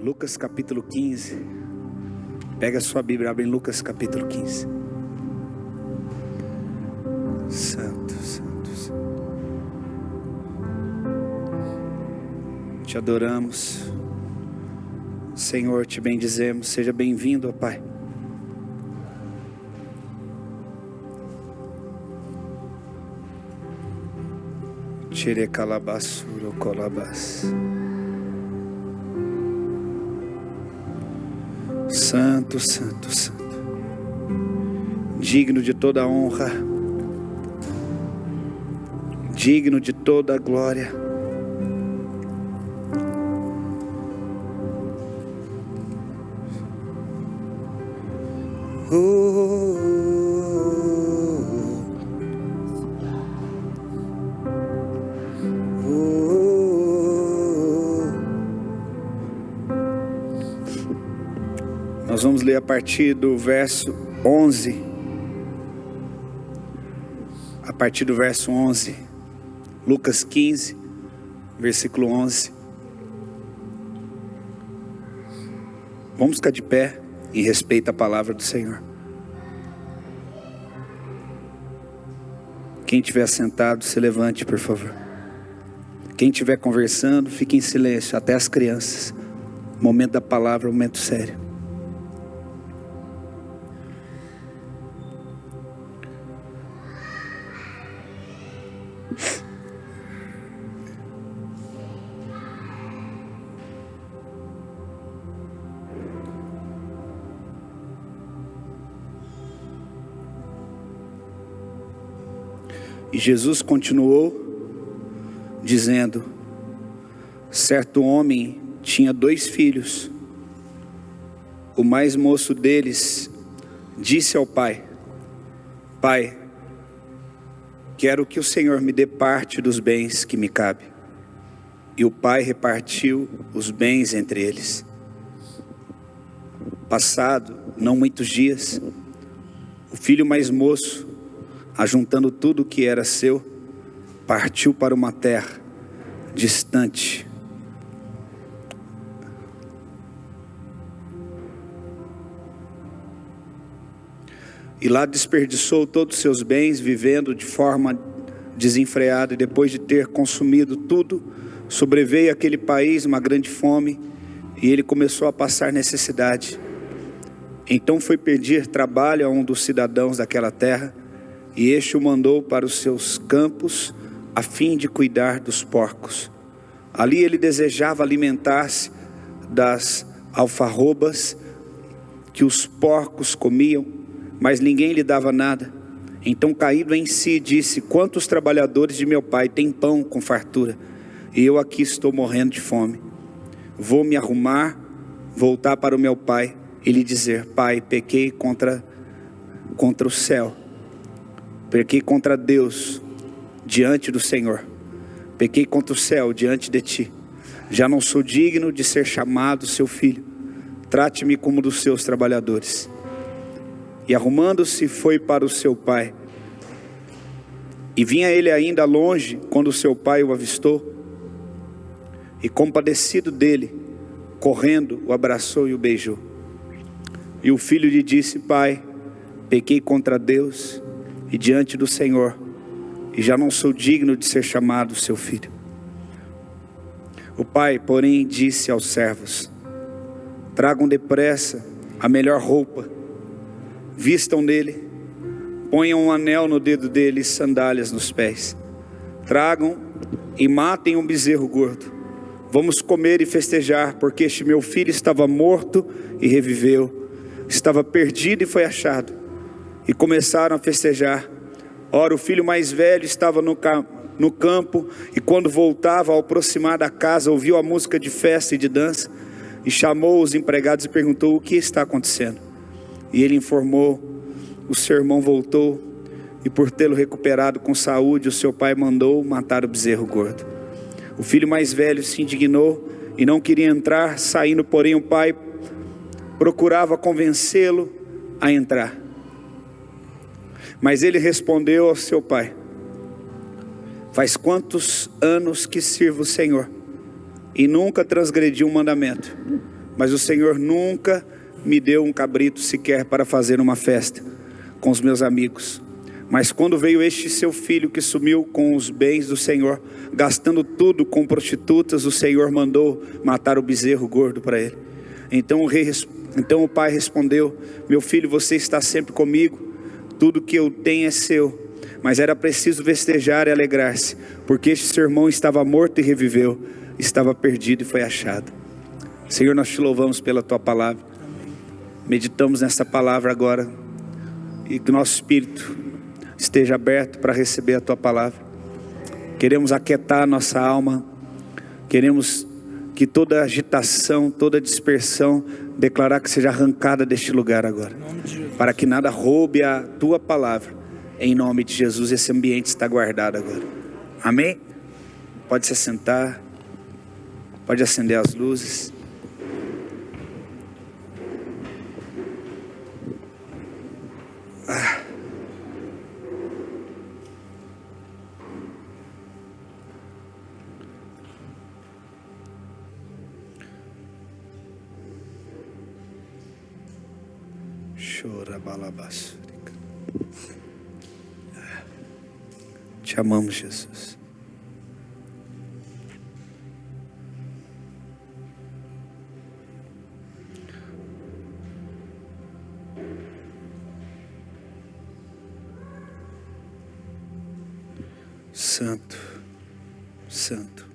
Lucas capítulo 15. Pega a sua Bíblia, abre em Lucas capítulo 15. Santo, santo, santo. Te adoramos, Senhor, te bendizemos. Seja bem-vindo, ó Pai. Tire calabassuro colabas. Santo, santo, santo. Digno de toda a honra, digno de toda a glória. Nós vamos ler a partir do verso 11. A partir do verso 11. Lucas 15, versículo 11. Vamos ficar de pé em respeito à palavra do Senhor. Quem estiver sentado, se levante, por favor. Quem estiver conversando, fique em silêncio, até as crianças. Momento da palavra, momento sério. E Jesus continuou dizendo: certo homem tinha 2 filhos. O mais moço deles disse ao pai: Pai, quero que o Senhor me dê parte dos bens que me cabe. E o pai repartiu os bens entre eles. Passado não muitos dias, o filho mais moço, ajuntando tudo o que era seu, partiu para uma terra distante. E lá desperdiçou todos os seus bens, vivendo de forma desenfreada. E depois de ter consumido tudo, sobreveio àquele país uma grande fome, e ele começou a passar necessidade. Então foi pedir trabalho a um dos cidadãos daquela terra, e este o mandou para os seus campos, a fim de cuidar dos porcos. Ali ele desejava alimentar-se das alfarrobas que os porcos comiam, mas ninguém lhe dava nada. Então, caído em si, disse: quantos trabalhadores de meu pai têm pão com fartura, e eu aqui estou morrendo de fome. Vou me arrumar, voltar para o meu pai e lhe dizer: Pai, pequei contra o céu, pequei contra Deus diante do Senhor, pequei contra o céu diante de ti. Já não sou digno de ser chamado seu filho. Trate-me como dos seus trabalhadores. E arrumando-se, foi para o seu pai. E vinha ele ainda longe, quando o seu pai o avistou, e compadecido dele, correndo, o abraçou e o beijou. E o filho lhe disse: Pai, pequei contra Deus e diante do Senhor, e já não sou digno de ser chamado seu filho. O pai, porém, disse aos servos: tragam depressa a melhor roupa, vistam nele, ponham um anel no dedo dele e sandálias nos pés. Tragam e matem um bezerro gordo. Vamos comer e festejar, porque este meu filho estava morto e reviveu, estava perdido e foi achado. E começaram a festejar. Ora, o filho mais velho estava no campo, e quando voltava, ao aproximar da casa, ouviu a música de festa e de dança, e chamou os empregados e perguntou: o que está acontecendo? E ele informou: o seu irmão voltou, e por tê-lo recuperado com saúde, o seu pai mandou matar o bezerro gordo. O filho mais velho se indignou e não queria entrar, saindo, porém, o pai procurava convencê-lo a entrar. Mas ele respondeu ao seu pai: faz quantos anos que sirvo o Senhor, e nunca transgredi um mandamento, mas o Senhor nunca me deu um cabrito sequer para fazer uma festa com os meus amigos. Mas quando veio este seu filho que sumiu com os bens do Senhor, gastando tudo com prostitutas, o Senhor mandou matar o bezerro gordo para ele. Então o pai respondeu: meu filho, você está sempre comigo, tudo que eu tenho é seu. Mas era preciso festejar e alegrar-se, porque este seu irmão estava morto e reviveu, estava perdido e foi achado. Senhor, nós te louvamos pela tua palavra. Meditamos nessa palavra agora, e que o nosso espírito esteja aberto para receber a tua palavra. Queremos aquietar a nossa alma, queremos que toda agitação, toda dispersão, declarar que seja arrancada deste lugar agora, para que nada roube a tua palavra. Em nome de Jesus, esse ambiente está guardado agora. Amém? Pode se assentar, pode acender as luzes. Chora balabasurica. Te amamos, Jesus. Santo, Santo.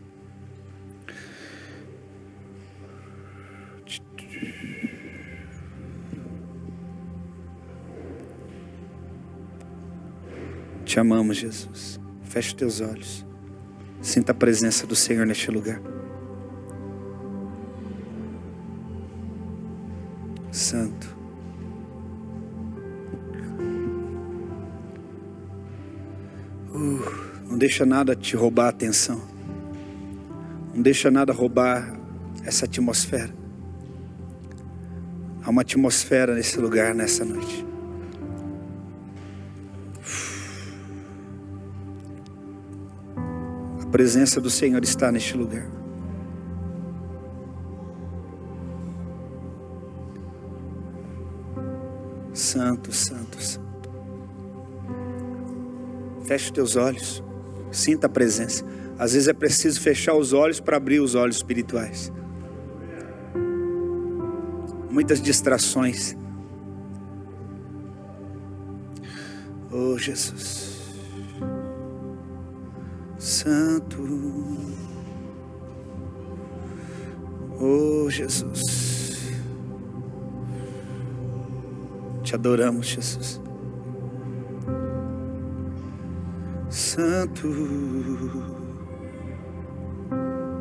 Te amamos, Jesus. Feche teus olhos. Sinta a presença do Senhor neste lugar. Santo. Não deixa nada te roubar a atenção. Não deixa nada roubar essa atmosfera. Há uma atmosfera nesse lugar, nessa noite. A presença do Senhor está neste lugar. Santo, Santo, Santo. Feche teus olhos. Sinta a presença. Às vezes é preciso fechar os olhos para abrir os olhos espirituais. Muitas distrações. Oh, Jesus. Santo. Oh, Jesus. Te adoramos, Jesus. Santo.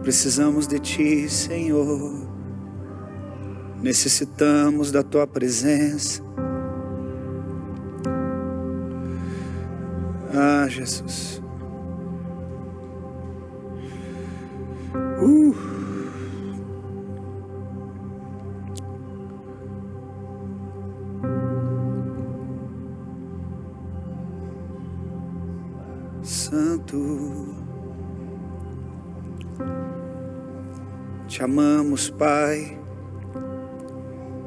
Precisamos de Ti, Senhor. Necessitamos da Tua presença. Ah, Jesus. Santo. Te amamos, Pai.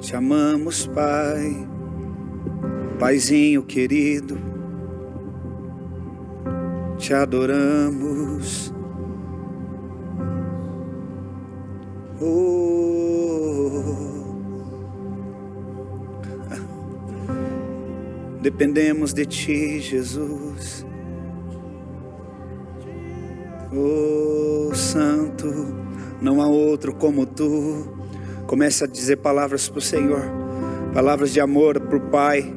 Te amamos, Pai. Paizinho querido. Te adoramos. Dependemos de Ti, Jesus. Oh, Santo, não há outro como Tu. Comece a dizer palavras para o Senhor, palavras de amor para o Pai.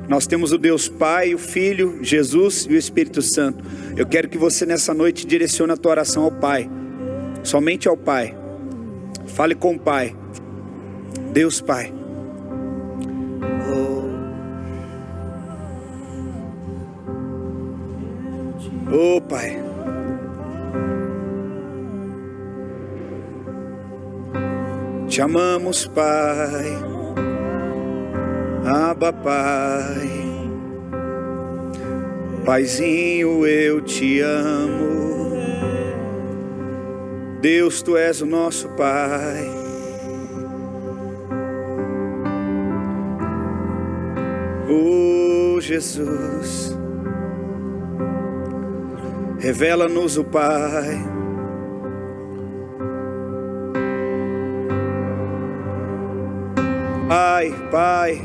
Nós temos o Deus Pai, o Filho, Jesus e o Espírito Santo. Eu quero que você nessa noite direcione a tua oração ao Pai, somente ao Pai. Fale com o Pai. Deus Pai. Oh Pai. Te amamos, Pai. Abba, Pai. Paizinho, eu te amo. Deus, Tu és o nosso Pai. Oh Jesus, revela-nos o Pai. Pai,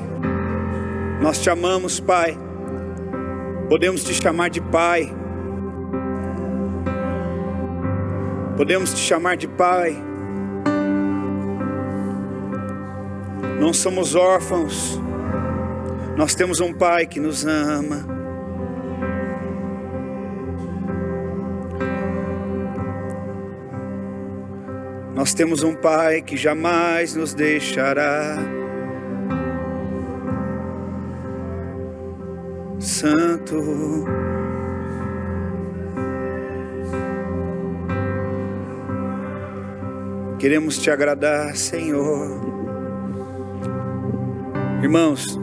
nós te amamos, Pai. Podemos te chamar de Pai. Podemos te chamar de Pai. Não somos órfãos. Nós temos um Pai que nos ama. Nós temos um Pai que jamais nos deixará. Santo, queremos te agradar, Senhor. Irmãos,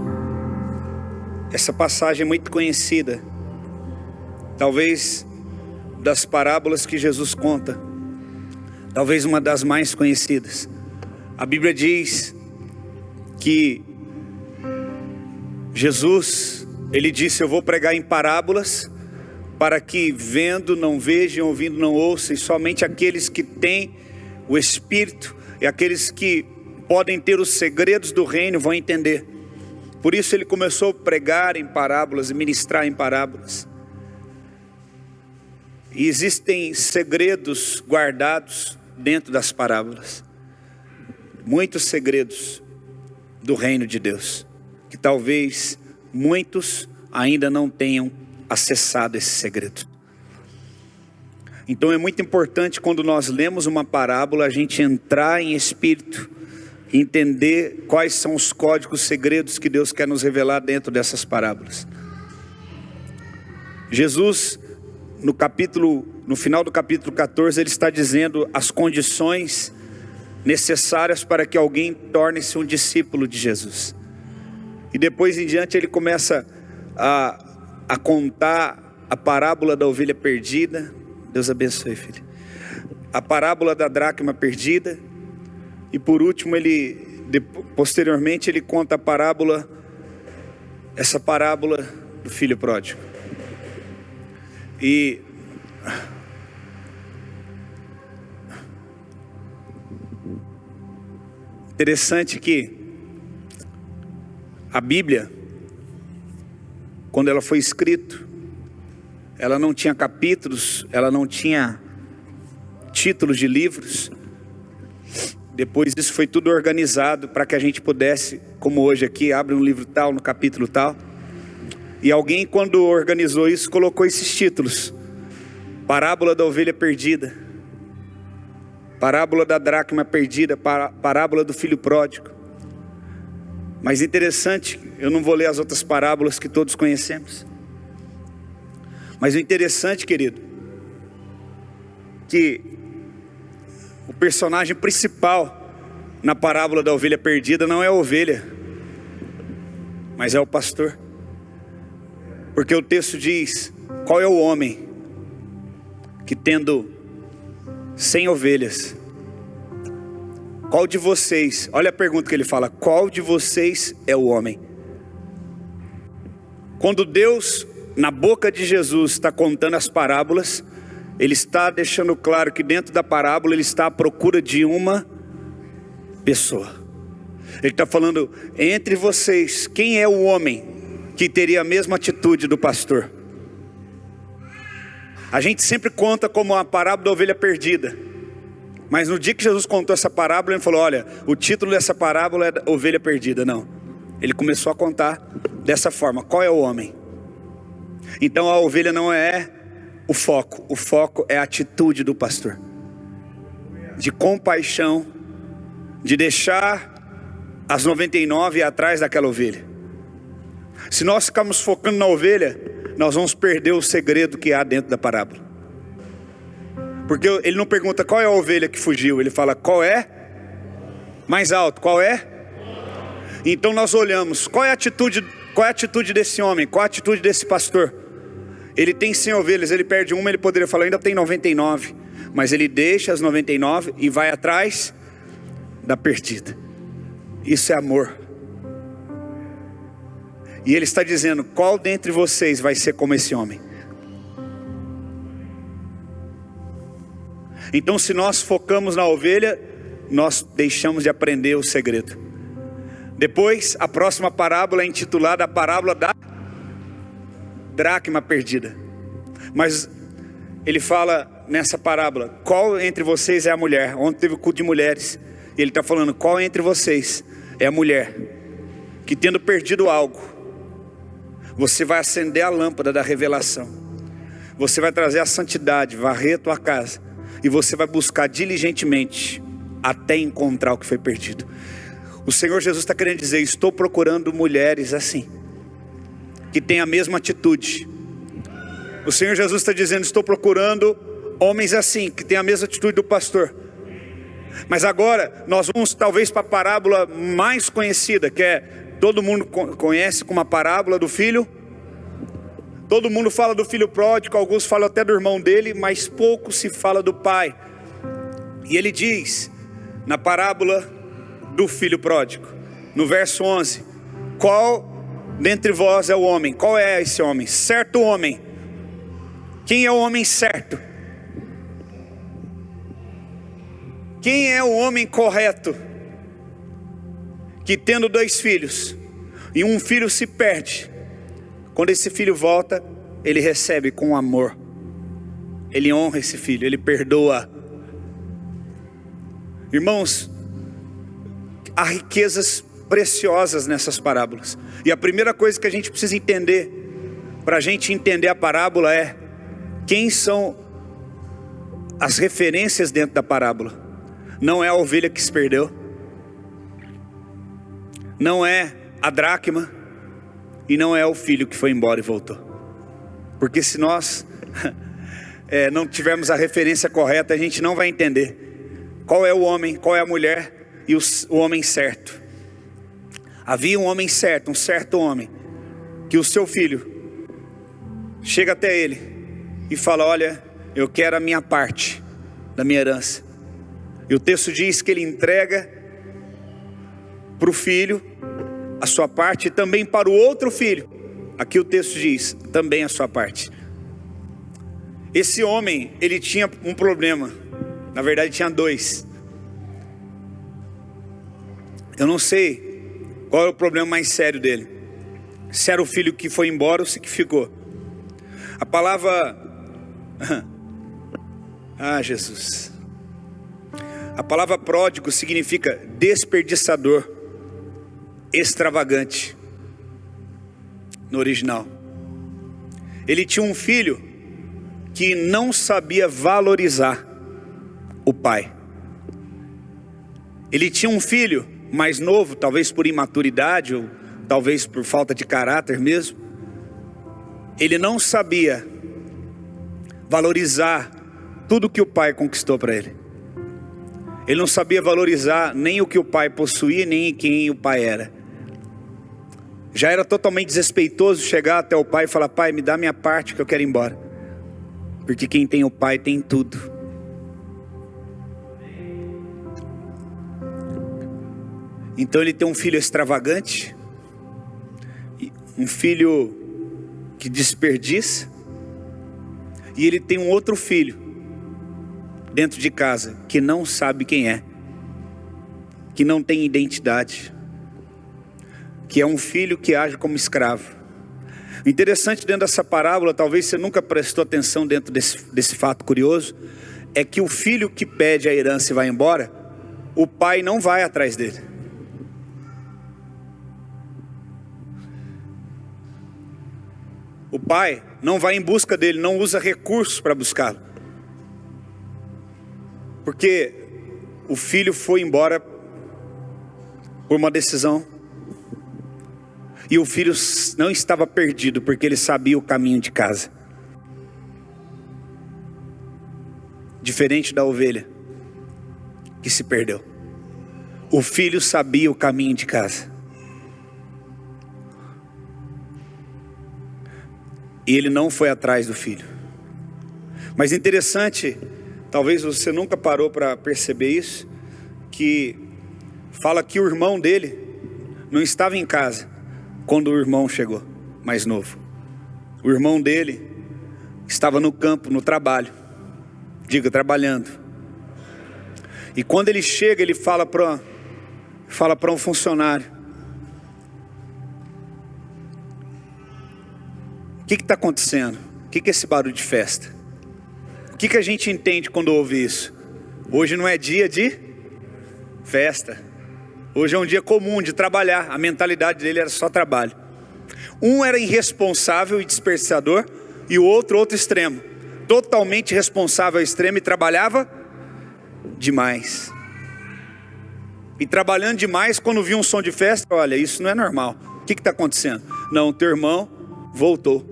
essa passagem é muito conhecida, talvez das parábolas que Jesus conta, talvez uma das mais conhecidas. A Bíblia diz que Jesus, ele disse: eu vou pregar em parábolas, para que vendo não vejam, ouvindo não ouçam, e somente aqueles que têm o Espírito e aqueles que podem ter os segredos do reino vão entender. Por isso ele começou a pregar em parábolas e ministrar em parábolas. E existem segredos guardados dentro das parábolas, muitos segredos do reino de Deus, que talvez muitos ainda não tenham acessado esse segredo. Então é muito importante, quando nós lemos uma parábola, a gente entrar em espírito, entender quais são os códigos, segredos que Deus quer nos revelar dentro dessas parábolas. Jesus, no final do capítulo 14, ele está dizendo as condições necessárias para que alguém torne-se um discípulo de Jesus. E depois em diante ele começa a contar a parábola da ovelha perdida. Deus abençoe, filho. A parábola da dracma perdida. E por último, posteriormente ele conta essa parábola do filho pródigo. E interessante que a Bíblia, quando ela foi escrita, ela não tinha capítulos, ela não tinha títulos de livros. Depois isso foi tudo organizado para que a gente pudesse, como hoje aqui, abre um livro tal, no capítulo tal. E alguém, quando organizou isso, colocou esses títulos: parábola da ovelha perdida, parábola da dracma perdida, parábola do filho pródigo. Mas interessante, eu não vou ler as outras parábolas que todos conhecemos. Mas o interessante, querido, que o personagem principal na parábola da ovelha perdida não é a ovelha, mas é o pastor. Porque o texto diz: qual é o homem que, tendo 100 ovelhas, qual de vocês, olha a pergunta que ele fala: qual de vocês é o homem? Quando Deus, na boca de Jesus, está contando as parábolas, ele está deixando claro que dentro da parábola ele está à procura de uma pessoa. Ele está falando: entre vocês, quem é o homem que teria a mesma atitude do pastor? A gente sempre conta como a parábola da ovelha perdida, mas no dia que Jesus contou essa parábola, ele falou: olha, o título dessa parábola é ovelha perdida. Não, ele começou a contar dessa forma: qual é o homem? Então a ovelha não é o foco é a atitude do pastor, de compaixão, de deixar as 99 atrás daquela ovelha. Se nós ficarmos focando na ovelha, nós vamos perder o segredo que há dentro da parábola. Porque ele não pergunta qual é a ovelha que fugiu, ele fala qual é, mais alto, qual é? Então nós olhamos, qual é a atitude desse homem, qual é a atitude desse pastor? Ele tem 100 ovelhas, ele perde uma, ele poderia falar: ainda tem 99, mas ele deixa as 99 e vai atrás da perdida. Isso é amor. E ele está dizendo: qual dentre vocês vai ser como esse homem? Então, se nós focamos na ovelha, nós deixamos de aprender o segredo. Depois, a próxima parábola é intitulada a parábola da dracma perdida. Mas ele fala nessa parábola: qual entre vocês é a mulher? Ontem teve o culto de mulheres, e ele está falando: qual entre vocês é a mulher que, tendo perdido algo, você vai acender a lâmpada da revelação, você vai trazer a santidade, varrer a tua casa, e você vai buscar diligentemente até encontrar o que foi perdido. O Senhor Jesus está querendo dizer: estou procurando mulheres assim, que têm a mesma atitude. O Senhor Jesus está dizendo: estou procurando homens assim, que têm a mesma atitude do pastor. Mas agora nós vamos talvez para a parábola mais conhecida, que é, todo mundo conhece como a parábola do filho. Todo mundo fala do filho pródigo, alguns falam até do irmão dele, mas pouco se fala do pai. E ele diz, na parábola do filho pródigo, no verso 11: qual dentre vós é o homem? Qual é esse homem? Certo homem. Quem é o homem certo? Quem é o homem correto, que tendo 2 filhos, e um filho se perde, quando esse filho volta, ele recebe com amor, ele honra esse filho, ele perdoa. Irmãos, há riquezas preciosas nessas parábolas. E a primeira coisa que a gente precisa entender, para a gente entender a parábola, é quem são as referências dentro da parábola. Não é a ovelha que se perdeu, não é a dracma, e não é o filho que foi embora e voltou. Porque se nós não tivermos a referência correta, a gente não vai entender qual é o homem, qual é a mulher e o homem certo. Havia um homem certo, um certo homem, que o seu filho chega até ele e fala: olha, eu quero a minha parte da minha herança. E o texto diz que ele entrega para o filho a sua parte, e também para o outro filho. Aqui o texto diz, também a sua parte. Esse homem, ele tinha um problema. Na verdade tinha 2. Eu não sei qual é o problema mais sério dele, se era o filho que foi embora ou se que ficou. A palavra Jesus, a palavra pródigo significa desperdiçador, extravagante, no original. Ele tinha um filho que não sabia valorizar o pai. Ele tinha um filho mais novo, talvez por imaturidade, ou talvez por falta de caráter mesmo. Ele não sabia valorizar tudo que o pai conquistou para ele. Ele não sabia valorizar nem o que o pai possuía, nem quem o pai era. Já era totalmente desrespeitoso chegar até o pai e falar: pai, me dá minha parte que eu quero ir embora. Porque quem tem o pai tem tudo. Então ele tem um filho extravagante, um filho que desperdiça, e ele tem um outro filho dentro de casa que não sabe quem é, que não tem identidade, que é um filho que age como escravo. O interessante dentro dessa parábola, talvez você nunca prestou atenção dentro desse fato curioso, é que o filho que pede a herança e vai embora, o pai não vai atrás dele. O pai não vai em busca dele, não usa recursos para buscá-lo. Porque o filho foi embora por uma decisão. E o filho não estava perdido, porque ele sabia o caminho de casa. Diferente da ovelha que se perdeu. O filho sabia o caminho de casa. E ele não foi atrás do filho. Mas interessante, talvez você nunca parou para perceber isso, que fala que o irmão dele não estava em casa, quando o irmão chegou, mais novo. O irmão dele estava no campo, no trabalho. Diga, trabalhando. E quando ele chega, ele fala para um funcionário: o que está acontecendo? O que é esse barulho de festa? O que a gente entende quando ouve isso? Hoje não é dia de festa. Hoje é um dia comum de trabalhar. A mentalidade dele era só trabalho. Um era irresponsável e desperdiçador, e o outro extremo. Totalmente responsável ao extremo e trabalhava demais. E trabalhando demais, quando viu um som de festa, olha, isso não é normal. O que está acontecendo? Não, teu irmão voltou.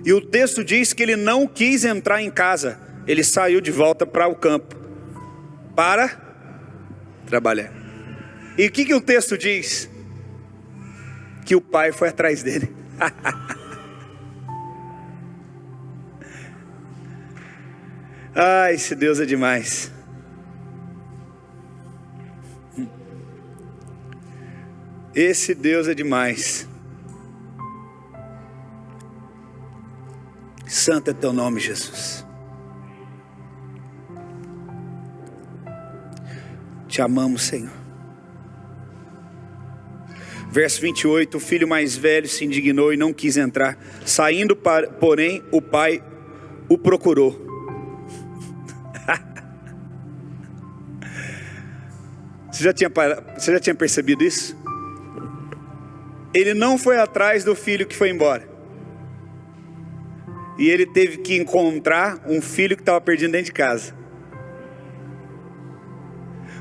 E o texto diz que ele não quis entrar em casa. Ele saiu de volta para o campo para trabalhar. E o que o texto diz? Que o pai foi atrás dele. Ai, esse Deus é demais. Esse Deus é demais. Santo é teu nome, Jesus. Te amamos, Senhor. Verso 28, o filho mais velho se indignou e não quis entrar. Saindo, porém, o pai o procurou. Você já tinha percebido isso? Ele não foi atrás do filho que foi embora. E ele teve que encontrar um filho que estava perdido dentro de casa.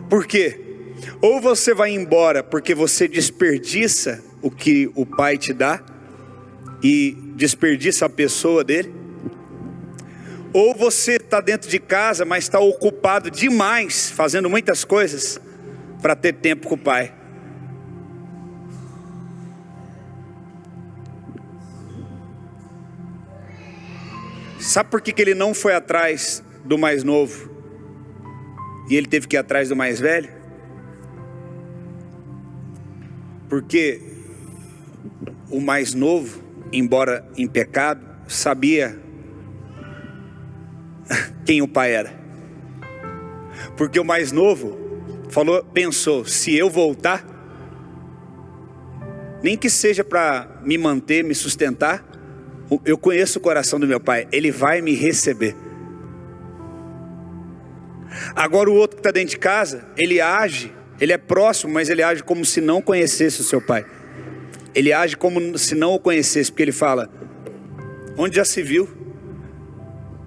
Por quê? Ou você vai embora porque você desperdiça o que o pai te dá, e desperdiça a pessoa dele. Ou você está dentro de casa, mas está ocupado demais, fazendo muitas coisas, para ter tempo com o pai. Sabe por que ele não foi atrás do mais novo e ele teve que ir atrás do mais velho? Porque o mais novo, embora em pecado, sabia quem o pai era. Porque o mais novo pensou: se eu voltar, nem que seja para me manter, me sustentar, eu conheço o coração do meu pai, ele vai me receber. Agora o outro que está dentro de casa, ele é próximo, mas ele age como se não conhecesse o seu pai. Ele age como se não o conhecesse, porque ele fala: onde já se viu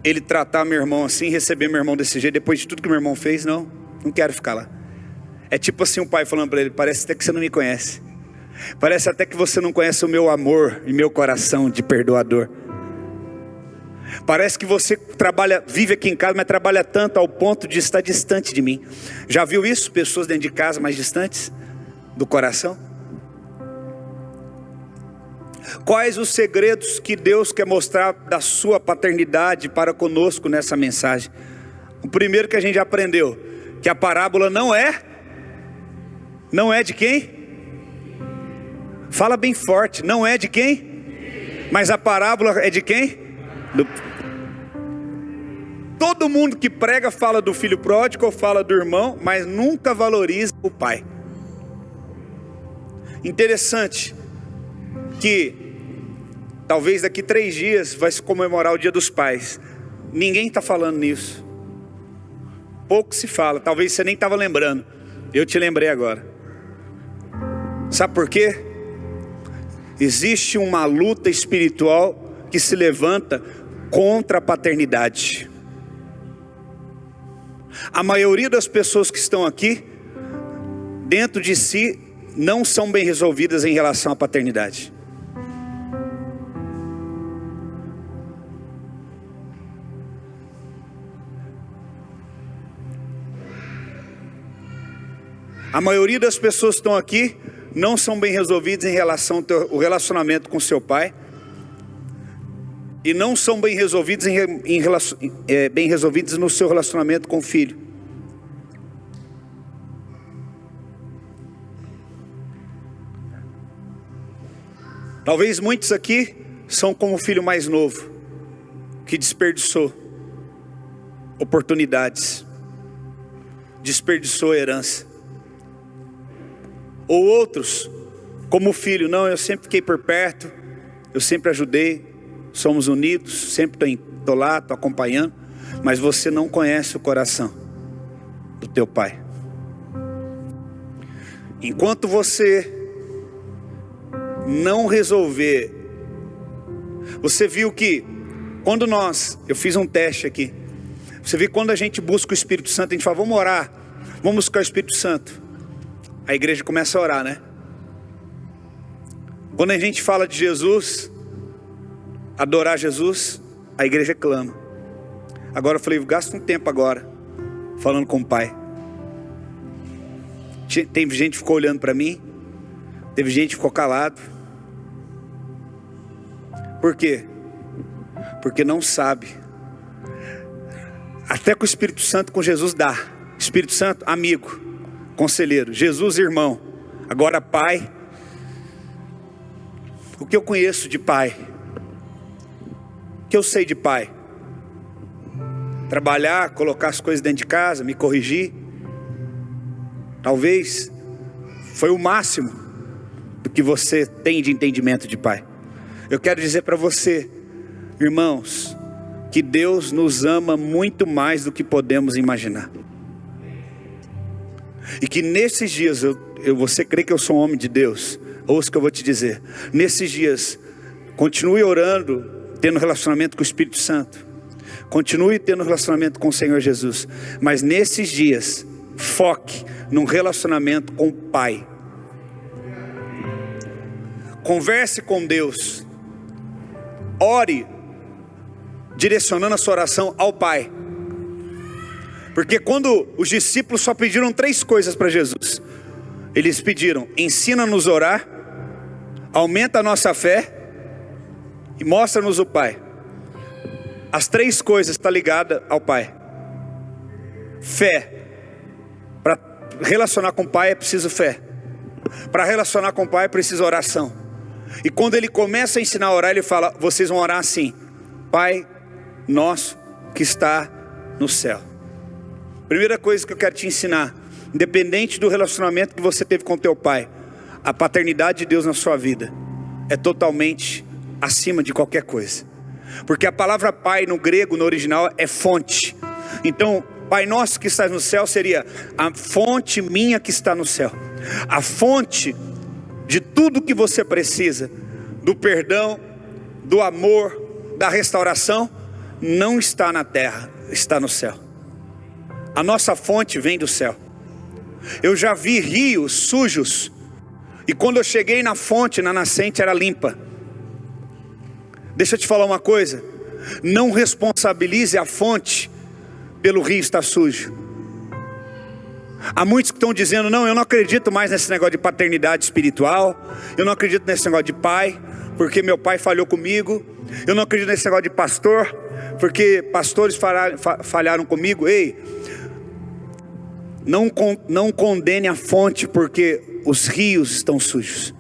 ele tratar meu irmão assim, receber meu irmão desse jeito, depois de tudo que meu irmão fez? Não quero ficar lá. É tipo assim, um pai falando para ele: parece até que você não me conhece. Parece até que você não conhece o meu amor e meu coração de perdoador. Parece que você vive aqui em casa, mas trabalha tanto ao ponto de estar distante de mim. Já viu isso? Pessoas dentro de casa mais distantes do coração? Quais os segredos que Deus quer mostrar da sua paternidade para conosco nessa mensagem? O primeiro que a gente aprendeu, que a parábola não é de quem? Fala bem forte, não é de quem? Mas a parábola é de quem? Todo mundo que prega fala do filho pródigo ou fala do irmão, mas nunca valoriza o pai. Interessante que talvez daqui 3 dias vai se comemorar o Dia dos Pais. Ninguém está falando nisso. Pouco se fala, talvez você nem estava lembrando. Eu te lembrei agora. Sabe por quê? Existe uma luta espiritual que se levanta contra a paternidade. A maioria das pessoas que estão aqui, dentro de si, não são bem resolvidas em relação à paternidade. A maioria das pessoas que estão aqui não são bem resolvidas em relação ao relacionamento com seu pai, e não são bem resolvidos bem resolvidos no seu relacionamento com o filho. Talvez muitos aqui são como o filho mais novo, que desperdiçou oportunidades, desperdiçou herança. Ou outros, como o filho, não, eu sempre fiquei por perto, eu sempre ajudei, somos unidos, sempre estou lá, estou acompanhando, mas você não conhece o coração do teu pai. Enquanto você não resolver, você viu que quando eu fiz um teste aqui, você viu que quando a gente busca o Espírito Santo, a gente fala, vamos orar, vamos buscar o Espírito Santo, a igreja começa a orar, né? Quando a gente fala de Jesus, adorar Jesus, a igreja clama. Agora eu falei, gasta um tempo agora falando com o Pai. Teve gente que ficou olhando para mim, teve gente que ficou calado. Por quê? Porque não sabe. Até com o Espírito Santo, com Jesus dá. Espírito Santo, amigo, conselheiro. Jesus, irmão. Agora pai. O que eu conheço de pai? O que eu sei de pai? Trabalhar, colocar as coisas dentro de casa, me corrigir. Talvez foi o máximo do que você tem de entendimento de pai. Eu quero dizer para você, irmãos, que Deus nos ama muito mais do que podemos imaginar. E que nesses dias, você crê que eu sou um homem de Deus? Ouça o que eu vou te dizer. Nesses dias, continue orando, tendo relacionamento com o Espírito Santo. Continue tendo relacionamento com o Senhor Jesus. Mas nesses dias, foque num relacionamento com o Pai. Converse com Deus. Ore, direcionando a sua oração ao Pai. Porque quando os discípulos só pediram 3 coisas para Jesus, eles pediram: ensina-nos a orar, aumenta a nossa fé e mostra-nos o Pai. As 3 coisas estão ligadas ao Pai. Fé. Para relacionar com o Pai é preciso fé. Para relacionar com o Pai é preciso oração. E quando ele começa a ensinar a orar, ele fala: vocês vão orar assim: Pai nosso que está no céu. Primeira coisa que eu quero te ensinar, independente do relacionamento que você teve com teu pai, a paternidade de Deus na sua vida é totalmente acima de qualquer coisa. Porque a palavra pai no grego, no original, é fonte. Então, Pai nosso que estás no céu seria a fonte minha que está no céu. A fonte de tudo que você precisa, do perdão, do amor, da restauração, não está na terra, está no céu. A nossa fonte vem do céu. Eu já vi rios sujos, e quando eu cheguei na fonte, na nascente, era limpa. Deixa eu te falar uma coisa: não responsabilize a fonte pelo rio estar sujo. Há muitos que estão dizendo: não, eu não acredito mais nesse negócio de paternidade espiritual, eu não acredito nesse negócio de pai, porque meu pai falhou comigo. Eu não acredito nesse negócio de pastor, porque pastores falharam comigo. Ei, não condene a fonte, porque os rios estão sujos.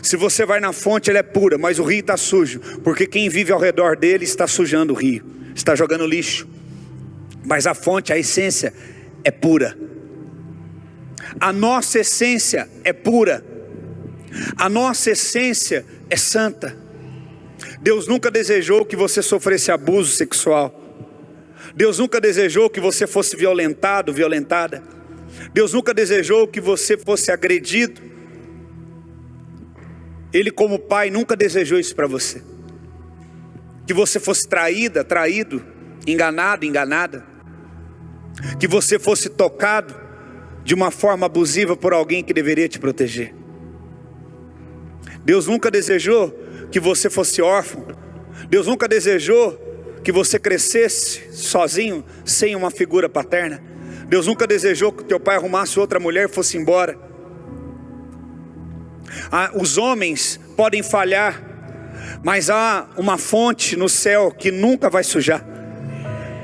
Se você vai na fonte, ela é pura, mas o rio está sujo, porque quem vive ao redor dele está sujando o rio, está jogando lixo. Mas a fonte, a essência é pura. A nossa essência é pura. A nossa essência é santa. Deus nunca desejou que você sofresse abuso sexual. Deus nunca desejou que você fosse violentado, violentada. Deus nunca desejou que você fosse agredido. Ele, como pai, nunca desejou isso para você. Que você fosse traída, traído, enganado, enganada. Que você fosse tocado de uma forma abusiva por alguém que deveria te proteger. Deus nunca desejou que você fosse órfão. Deus nunca desejou que você crescesse sozinho, sem uma figura paterna. Deus nunca desejou que teu pai arrumasse outra mulher e fosse embora. Os homens podem falhar, mas há uma fonte no céu que nunca vai sujar,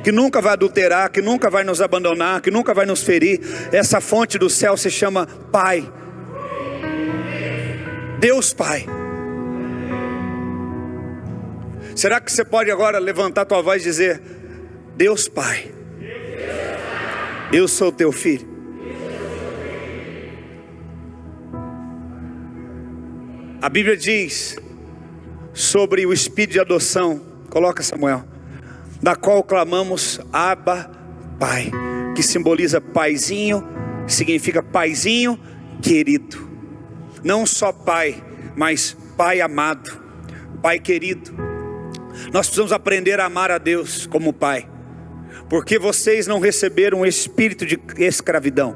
que nunca vai adulterar, que nunca vai nos abandonar, que nunca vai nos ferir. Essa fonte do céu se chama Pai. Deus Pai. Será que você pode agora levantar tua voz e dizer: Deus Pai, eu sou teu filho. A Bíblia diz sobre o espírito de adoção, coloca, Samuel, da qual clamamos Abba Pai, que simboliza paizinho, significa paizinho querido. Não só pai, mas pai amado, pai querido. Nós precisamos aprender a amar a Deus como pai, porque vocês não receberam o espírito de escravidão,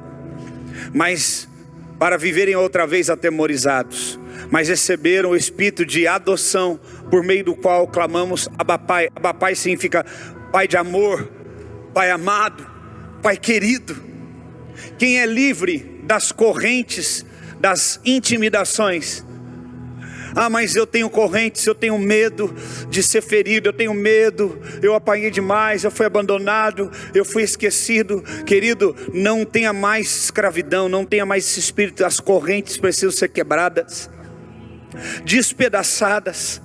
mas para viverem outra vez atemorizados, mas receberam o espírito de adoção, por meio do qual clamamos Abba Pai. Abba Pai significa pai de amor, pai amado, pai querido. Quem é livre das correntes, das intimidações? Ah, mas eu tenho correntes, eu tenho medo de ser ferido, eu tenho medo, eu apanhei demais, eu fui abandonado, eu fui esquecido. Querido, não tenha mais escravidão, não tenha mais esse espírito. As correntes precisam ser quebradas, despedaçadas.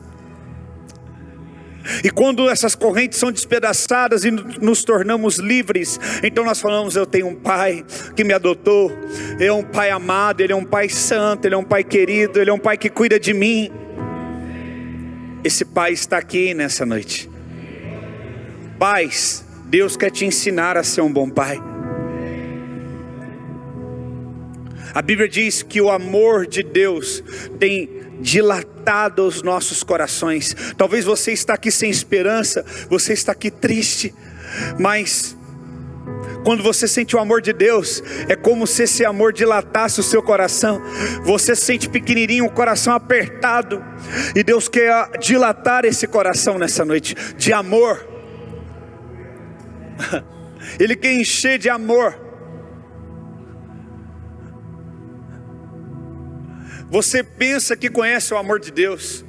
E quando essas correntes são despedaçadas e nos tornamos livres, então nós falamos: eu tenho um pai que me adotou, é um pai amado, ele é um pai santo, ele é um pai querido, ele é um pai que cuida de mim. Esse pai está aqui nessa noite. Pais, Deus quer te ensinar a ser um bom pai. A Bíblia diz que o amor de Deus tem dilatado os nossos corações. Talvez você está aqui sem esperança, você está aqui triste, mas quando você sente o amor de Deus, é como se esse amor dilatasse o seu coração. Você se sente pequenininho, o coração apertado, e Deus quer dilatar esse coração nessa noite, de amor. Ele quer encher de amor. Você pensa que conhece o amor de Deus,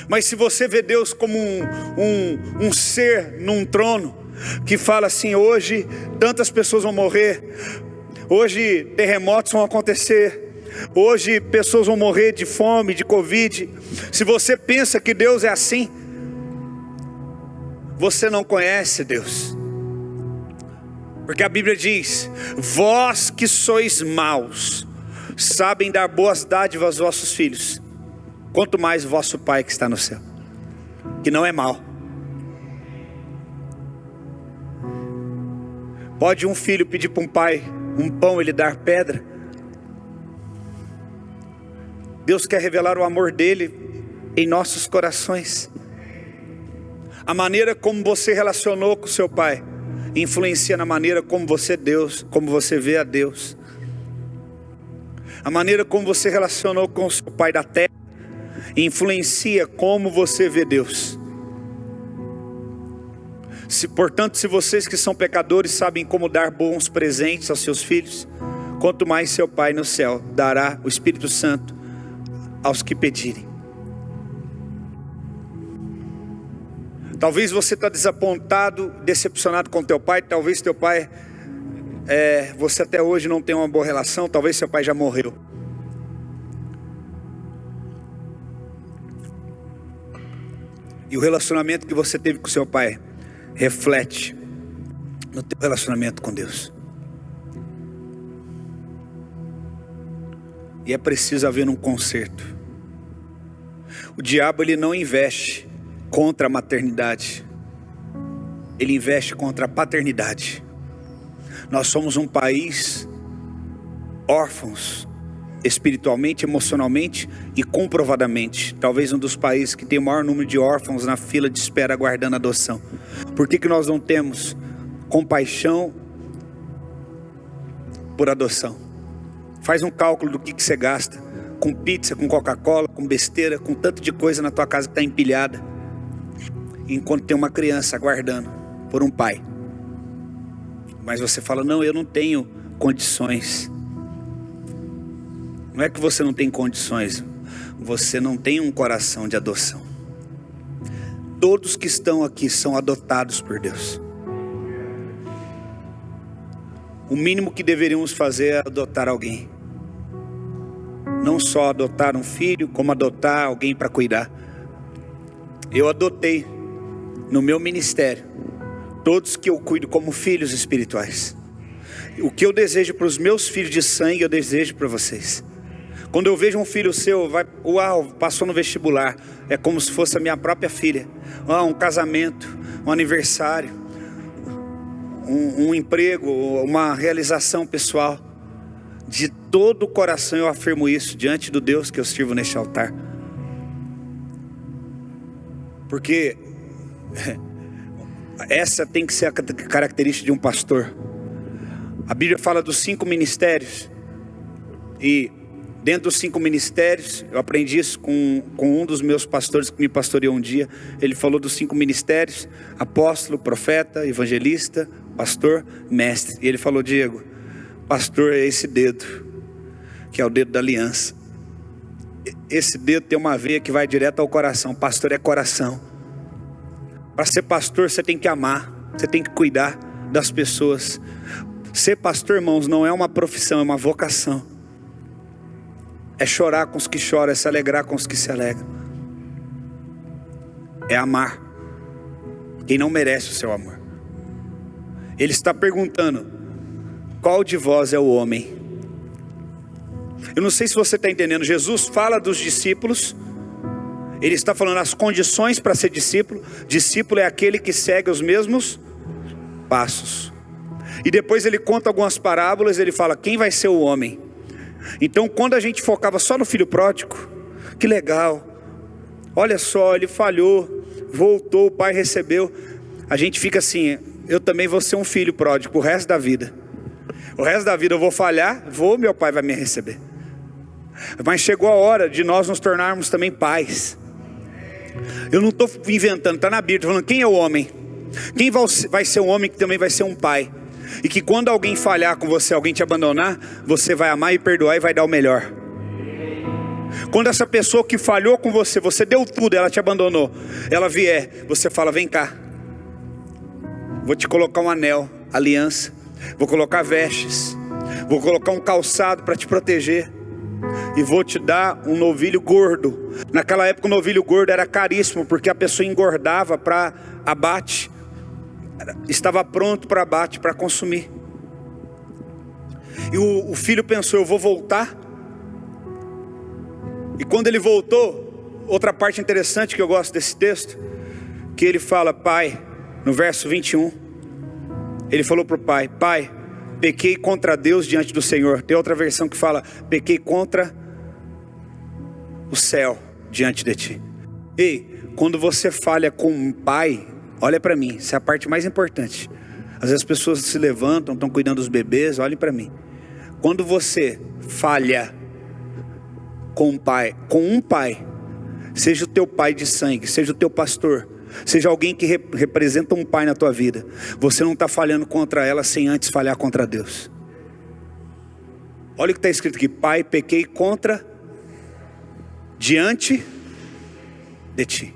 mas se você vê Deus como um ser num trono, que fala assim: hoje tantas pessoas vão morrer, hoje terremotos vão acontecer, hoje pessoas vão morrer de fome, de Covid. Se você pensa que Deus é assim, você não conhece Deus. Porque a Bíblia diz: vós que sois maus, sabem dar boas dádivas aos vossos filhos, quanto mais vosso Pai que está no céu, que não é mau. Pode um filho pedir para um pai um pão, ele dar pedra? Deus quer revelar o amor dele em nossos corações. A maneira como você relacionou com seu pai influencia na maneira como você vê a Deus. A maneira como você relacionou com o seu pai da terra influencia como você vê Deus. Portanto, se vocês que são pecadores sabem como dar bons presentes aos seus filhos, quanto mais seu Pai no céu dará o Espírito Santo aos que pedirem. Talvez você está desapontado, decepcionado com teu pai. Talvez teu pai, você até hoje não tem uma boa relação. Talvez seu pai já morreu. E o relacionamento que você teve com seu pai reflete no teu relacionamento com Deus. E é preciso haver um conserto. O diabo, ele não investe contra a maternidade, ele investe contra a paternidade. Nós somos um país órfãos, espiritualmente, emocionalmente e comprovadamente. Talvez um dos países que tem o maior número de órfãos na fila de espera aguardando adoção. Por que nós não temos compaixão por adoção? Faz um cálculo do que você gasta com pizza, com Coca-Cola, com besteira, com tanto de coisa na tua casa que está empilhada, enquanto tem uma criança aguardando por um pai. Mas você fala: não, eu não tenho condições. Não é que você não tem condições, você não tem um coração de adoção. Todos que estão aqui são adotados por Deus. O mínimo que deveríamos fazer é adotar alguém. Não só adotar um filho, como adotar alguém para cuidar. eu adotei no meu ministério todos que eu cuido como filhos espirituais. O que eu desejo para os meus filhos de sangue, eu desejo para vocês. Quando eu vejo um filho seu, uau, passou no vestibular, é como se fosse a minha própria filha. Um casamento, um aniversário, um emprego, uma realização pessoal. De todo o coração eu afirmo isso diante do Deus que eu sirvo neste altar. Porque essa tem que ser a característica de um pastor. A Bíblia fala dos 5 ministérios. E dentro dos 5 ministérios, eu aprendi isso com um dos meus pastores que me pastoreou um dia. Ele falou dos 5 ministérios: apóstolo, profeta, evangelista, pastor, mestre. E ele falou: Diego, pastor é esse dedo, que é o dedo da aliança. Esse dedo tem uma veia que vai direto ao coração. Pastor é coração. Para ser pastor você tem que amar, você tem que cuidar das pessoas. Ser pastor, irmãos, não é uma profissão, é uma vocação. É chorar com os que choram, é se alegrar com os que se alegram. É amar quem não merece o seu amor. Ele está perguntando: qual de vós é o homem? Eu não sei se você está entendendo. Jesus fala dos discípulos. Ele está falando as condições para ser discípulo. Discípulo é aquele que segue os mesmos passos. E depois ele conta algumas parábolas. Ele fala quem vai ser o homem. Então quando a gente focava só no filho pródigo, que legal, olha só, ele falhou, voltou, o pai recebeu. A gente fica assim: eu também vou ser um filho pródigo o resto da vida. O resto da vida eu vou falhar, meu pai vai me receber. Mas chegou a hora de nós nos tornarmos também pais. Eu não estou inventando, está na Bíblia, estou falando quem é o homem. Quem vai ser um homem que também vai ser um pai. E que quando alguém falhar com você, alguém te abandonar, você vai amar e perdoar e vai dar o melhor. Quando essa pessoa que falhou com você, você deu tudo, ela te abandonou, ela vier, você fala: vem cá, vou te colocar um anel, aliança, vou colocar vestes, vou colocar um calçado para te proteger, e vou te dar um novilho gordo. Naquela época o novilho gordo era caríssimo, porque a pessoa engordava para abate, estava pronto para abate, para consumir. E o filho pensou: eu vou voltar. E quando ele voltou, outra parte interessante que eu gosto desse texto, que ele fala: pai, no verso 21, ele falou para o pai: pai, pequei contra Deus diante do Senhor. Tem outra versão que fala: pequei contra o céu diante de ti. Ei, quando você falha com um pai, olha para mim, essa é a parte mais importante. Às vezes as pessoas se levantam, estão cuidando dos bebês, olhem para mim. Quando você falha com um pai, seja o teu pai de sangue, seja o teu pastor, seja alguém que representa um pai na tua vida, você não está falhando contra ela sem antes falhar contra Deus. Olha o que está escrito aqui: pai, pequei contra diante de ti.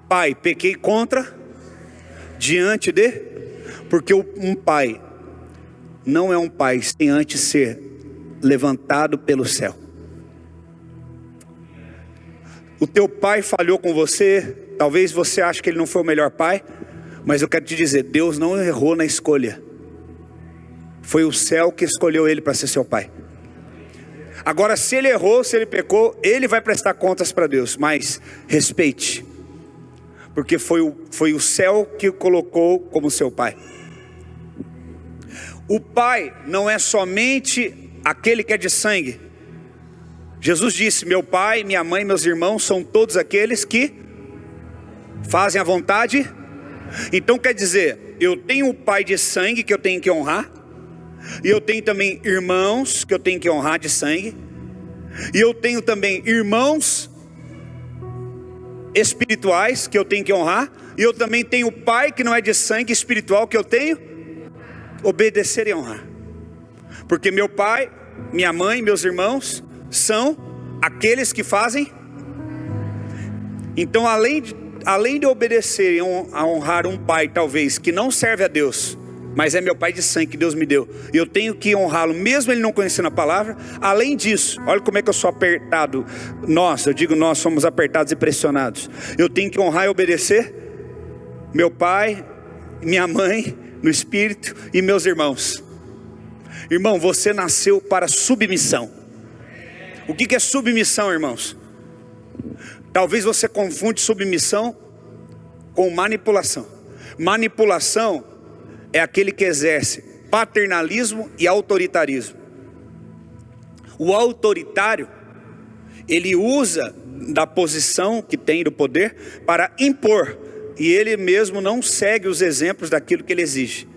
Pai, pequei contra diante de. Porque um pai não é um pai sem antes ser levantado pelo céu. O teu pai falhou com você, talvez você ache que ele não foi o melhor pai, mas eu quero te dizer, Deus não errou na escolha. Foi o céu que escolheu ele para ser seu pai. Agora, se ele errou, se ele pecou, ele vai prestar contas para Deus, mas respeite, porque foi o céu que o colocou como seu pai. O pai não é somente aquele que é de sangue. Jesus disse: meu pai, minha mãe, meus irmãos são todos aqueles que fazem a vontade. Então quer dizer, eu tenho o pai de sangue que eu tenho que honrar, e eu tenho também irmãos que eu tenho que honrar de sangue, e eu tenho também irmãos espirituais que eu tenho que honrar, e eu também tenho o pai que não é de sangue espiritual que eu tenho que obedecer e honrar. Porque meu pai, minha mãe, meus irmãos são aqueles que fazem. Então além de obedecer e a honrar um pai talvez que não serve a Deus, mas é meu pai de sangue que Deus me deu. E eu tenho que honrá-lo, mesmo ele não conhecendo a palavra. Além disso, olha como é que eu sou apertado. Nós somos apertados e pressionados. Eu tenho que honrar e obedecer meu pai, minha mãe, no espírito, e meus irmãos. Irmão, você nasceu para submissão. O que é submissão, irmãos? Talvez você confunde submissão com manipulação. Manipulação é aquele que exerce paternalismo e autoritarismo. O autoritário, ele usa da posição que tem do poder para impor, e ele mesmo não segue os exemplos daquilo que ele exige.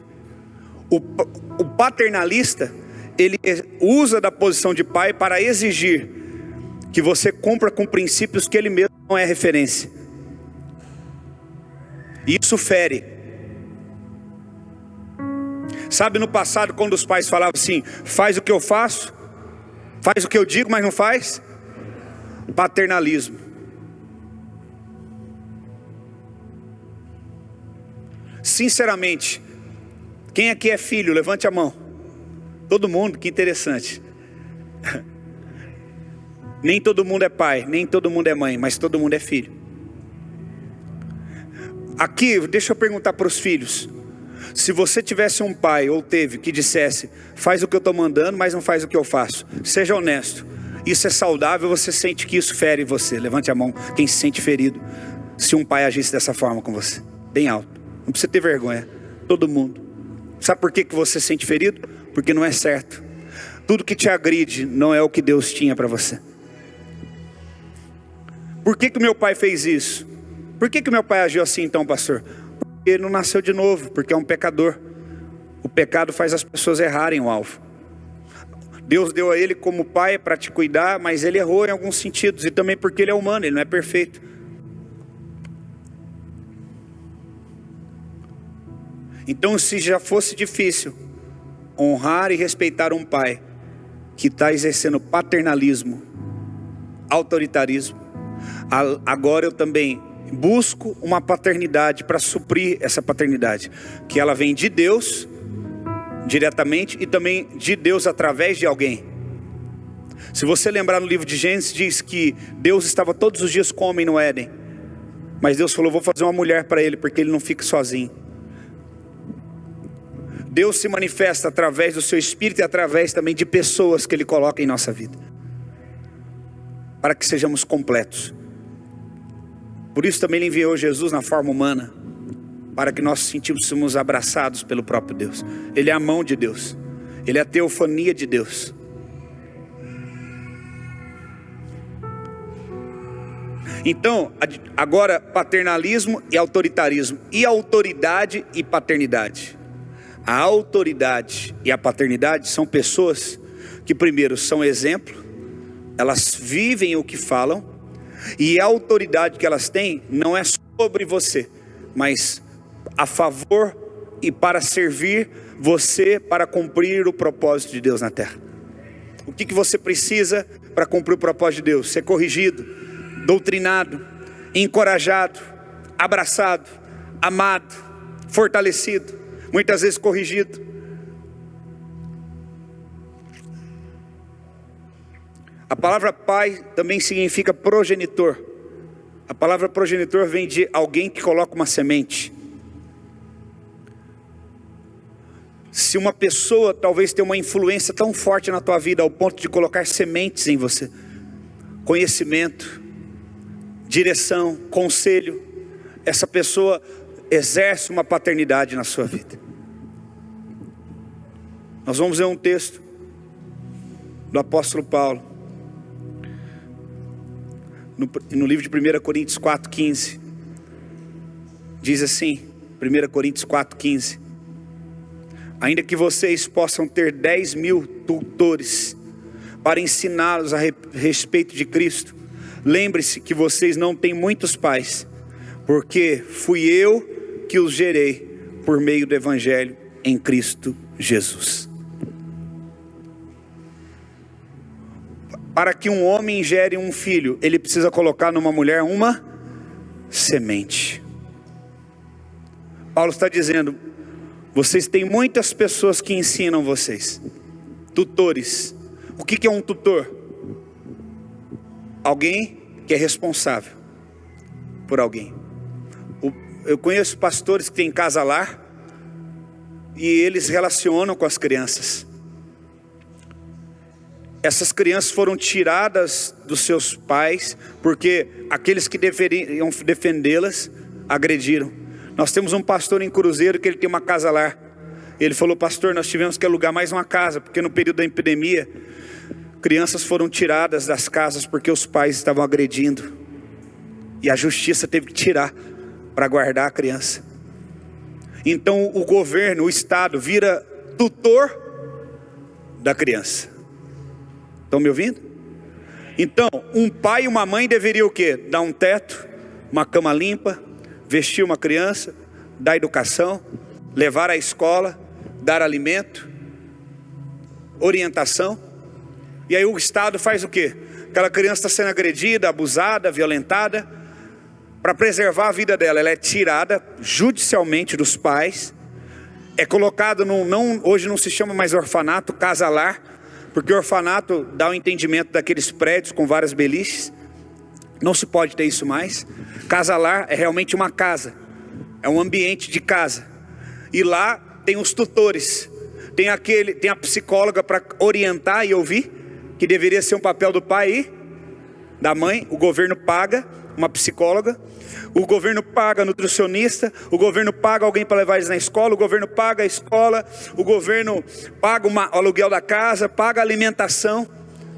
O paternalista, ele usa da posição de pai para exigir que você cumpra com princípios que ele mesmo não é referência. Isso fere. Sabe, no passado, quando os pais falavam assim: faz o que eu faço, faz o que eu digo, mas não faz? Paternalismo. Sinceramente, quem aqui é filho? Levante a mão. Todo mundo, que interessante. Nem todo mundo é pai, nem todo mundo é mãe, mas todo mundo é filho. Aqui, deixa eu perguntar para os filhos: se você tivesse um pai, ou teve, que dissesse: faz o que eu estou mandando, mas não faz o que eu faço, seja honesto, isso é saudável? Você sente que isso fere você? Levante a mão quem se sente ferido se um pai agisse dessa forma com você, bem alto. Não precisa ter vergonha, todo mundo. Sabe por que você se sente ferido? Porque não é certo. Tudo que te agride não é o que Deus tinha para você. Por que o meu pai fez isso? Por que o meu pai agiu assim então, pastor? Porque ele não nasceu de novo, porque é um pecador. O pecado faz as pessoas errarem o alvo. Deus deu a ele como pai para te cuidar, mas ele errou em alguns sentidos, e também porque ele é humano, ele não é perfeito. Então, se já fosse difícil honrar e respeitar um pai que está exercendo paternalismo, autoritarismo, agora eu também busco uma paternidade para suprir essa paternidade, que ela vem de Deus diretamente e também de Deus através de alguém. Se você lembrar, no livro de Gênesis diz que Deus estava todos os dias com o homem no Éden, mas Deus falou: vou fazer uma mulher para ele, porque ele não fica sozinho. Deus se manifesta através do seu Espírito e através também de pessoas que Ele coloca em nossa vida, para que sejamos completos. Por isso também Ele enviou Jesus na forma humana, para que nós sentíssemos abraçados pelo próprio Deus. Ele é a mão de Deus, Ele é a teofania de Deus. Então, agora paternalismo e autoritarismo, e autoridade e paternidade. A autoridade e a paternidade são pessoas que primeiro são exemplo, elas vivem o que falam, e a autoridade que elas têm não é sobre você, mas a favor e para servir você para cumprir o propósito de Deus na terra. O que você precisa para cumprir o propósito de Deus? Ser corrigido, doutrinado, encorajado, abraçado, amado, fortalecido, muitas vezes corrigido. A palavra pai também significa progenitor. A palavra progenitor vem de alguém que coloca uma semente. Se uma pessoa talvez tenha uma influência tão forte na tua vida ao ponto de colocar sementes em você, conhecimento, direção, conselho, essa pessoa exerce uma paternidade na sua vida. Nós vamos ler um texto do apóstolo Paulo no livro de 1 Coríntios 4,15. Diz assim, 1 Coríntios 4,15: ainda que vocês possam ter 10.000 tutores para ensiná-los a respeito de Cristo, lembre-se que vocês não têm muitos pais, porque fui eu que os gerei por meio do Evangelho em Cristo Jesus. Para que um homem gere um filho, ele precisa colocar numa mulher uma semente. Paulo está dizendo: Vocês têm muitas pessoas que ensinam vocês. Tutores. O que é um tutor? Alguém que é responsável por alguém. Eu conheço pastores que têm casa-lar e eles relacionam com as crianças. Essas crianças foram tiradas dos seus pais porque aqueles que deveriam defendê-las agrediram. Nós temos um pastor em Cruzeiro que ele tem uma casa-lar. Ele falou: pastor, nós tivemos que alugar mais uma casa, porque no período da epidemia, crianças foram tiradas das casas porque os pais estavam agredindo. E a justiça teve que tirar para guardar a criança. Então o governo, o Estado, vira tutor da criança. Estão me ouvindo? Então, um pai e uma mãe deveriam o quê? Dar um teto, uma cama limpa, vestir uma criança, dar educação, levar à escola, dar alimento, orientação. E aí o Estado faz o quê? Aquela criança está sendo agredida, abusada, violentada. Para preservar a vida dela, ela é tirada judicialmente dos pais. É colocado hoje não se chama mais orfanato, casa-lar. Porque o orfanato dá o entendimento daqueles prédios com várias beliches. Não se pode ter isso mais. Casa-lar é realmente uma casa. É um ambiente de casa. E lá tem os tutores. Tem a psicóloga para orientar e ouvir, que deveria ser um papel do pai e da mãe. O governo paga uma psicóloga. O governo paga nutricionista, o governo paga alguém para levar eles na escola, o governo paga a escola, o governo paga o aluguel da casa, paga a alimentação,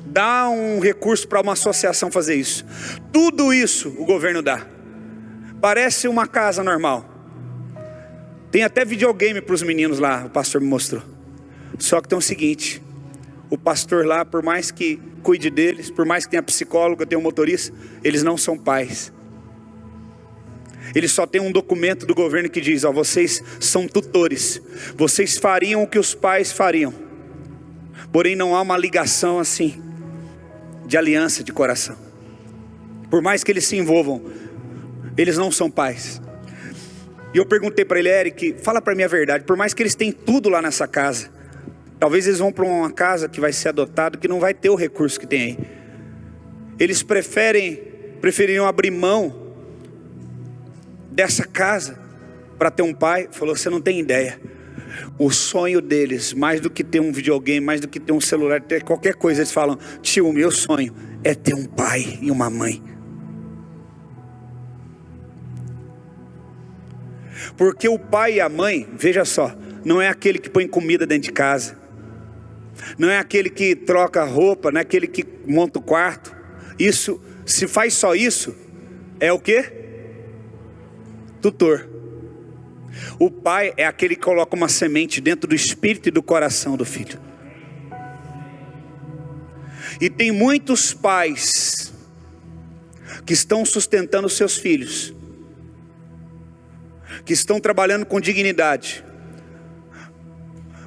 dá um recurso para uma associação fazer isso. Tudo isso o governo dá. Parece uma casa normal. Tem até videogame para os meninos lá, o pastor me mostrou. Só que tem o seguinte: o pastor lá, por mais que cuide deles, por mais que tenha psicóloga, tenha um motorista, eles não são pais. Eles só têm um documento do governo que diz: ó, vocês são tutores, vocês fariam o que os pais fariam. Porém não há uma ligação assim, de aliança de coração. Por mais que eles se envolvam, eles não são pais. E eu perguntei para ele: Eric, fala para mim a verdade, por mais que eles tenham tudo lá nessa casa, talvez eles vão para uma casa que vai ser adotada, que não vai ter o recurso que tem aí. Eles preferiram abrir mão dessa casa para ter um pai. Falou: você não tem ideia. O sonho deles, mais do que ter um videogame, mais do que ter um celular, ter qualquer coisa, eles falam: tio, o meu sonho é ter um pai e uma mãe. Porque o pai e a mãe, veja só, não é aquele que põe comida dentro de casa, não é aquele que troca roupa, não é aquele que monta o quarto. Isso, se faz só isso, é o quê? Tutor. O pai é aquele que coloca uma semente dentro do espírito e do coração do filho. E tem muitos pais que estão sustentando seus filhos, que estão trabalhando com dignidade,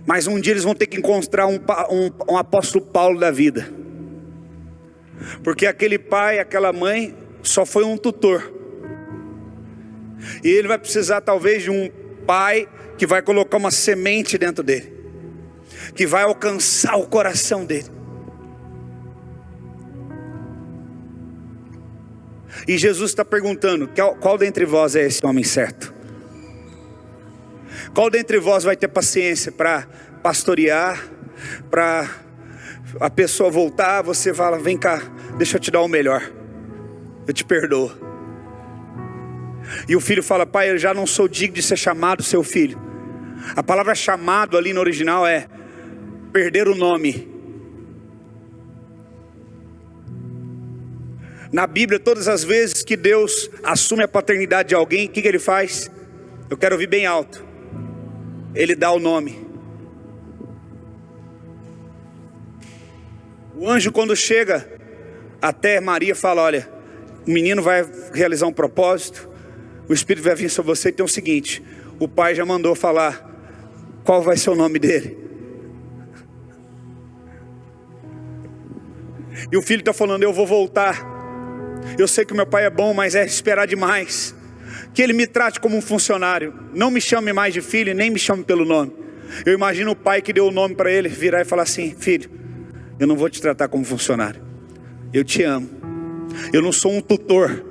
mas um dia eles vão ter que encontrar um apóstolo Paulo da vida, porque aquele pai, aquela mãe só foi um tutor. E ele vai precisar talvez de um pai que vai colocar uma semente dentro dele, que vai alcançar o coração dele. E Jesus está perguntando: qual dentre vós é esse homem certo? Qual dentre vós vai ter paciência para pastorear, para a pessoa voltar, você fala: vem cá, deixa eu te dar o melhor, eu te perdoo. E o filho fala: pai, eu já não sou digno de ser chamado seu filho. A palavra chamado ali no original é perder o nome. Na Bíblia, todas as vezes que Deus assume a paternidade de alguém, o que ele faz? Eu quero ouvir bem alto. Ele dá o nome. O anjo, quando chega até Maria, fala: olha, o menino vai realizar um propósito, o Espírito vai vir sobre você. E tem o seguinte: o pai já mandou falar qual vai ser o nome dele. E o filho está falando: eu vou voltar, eu sei que meu pai é bom, mas é esperar demais. que Ele me trate como um funcionário. Não me chame mais de filho, nem me chame pelo nome. Eu imagino o pai que deu o nome para ele virar e falar assim: filho, eu não vou te tratar como funcionário. Eu te amo. Eu não sou um tutor.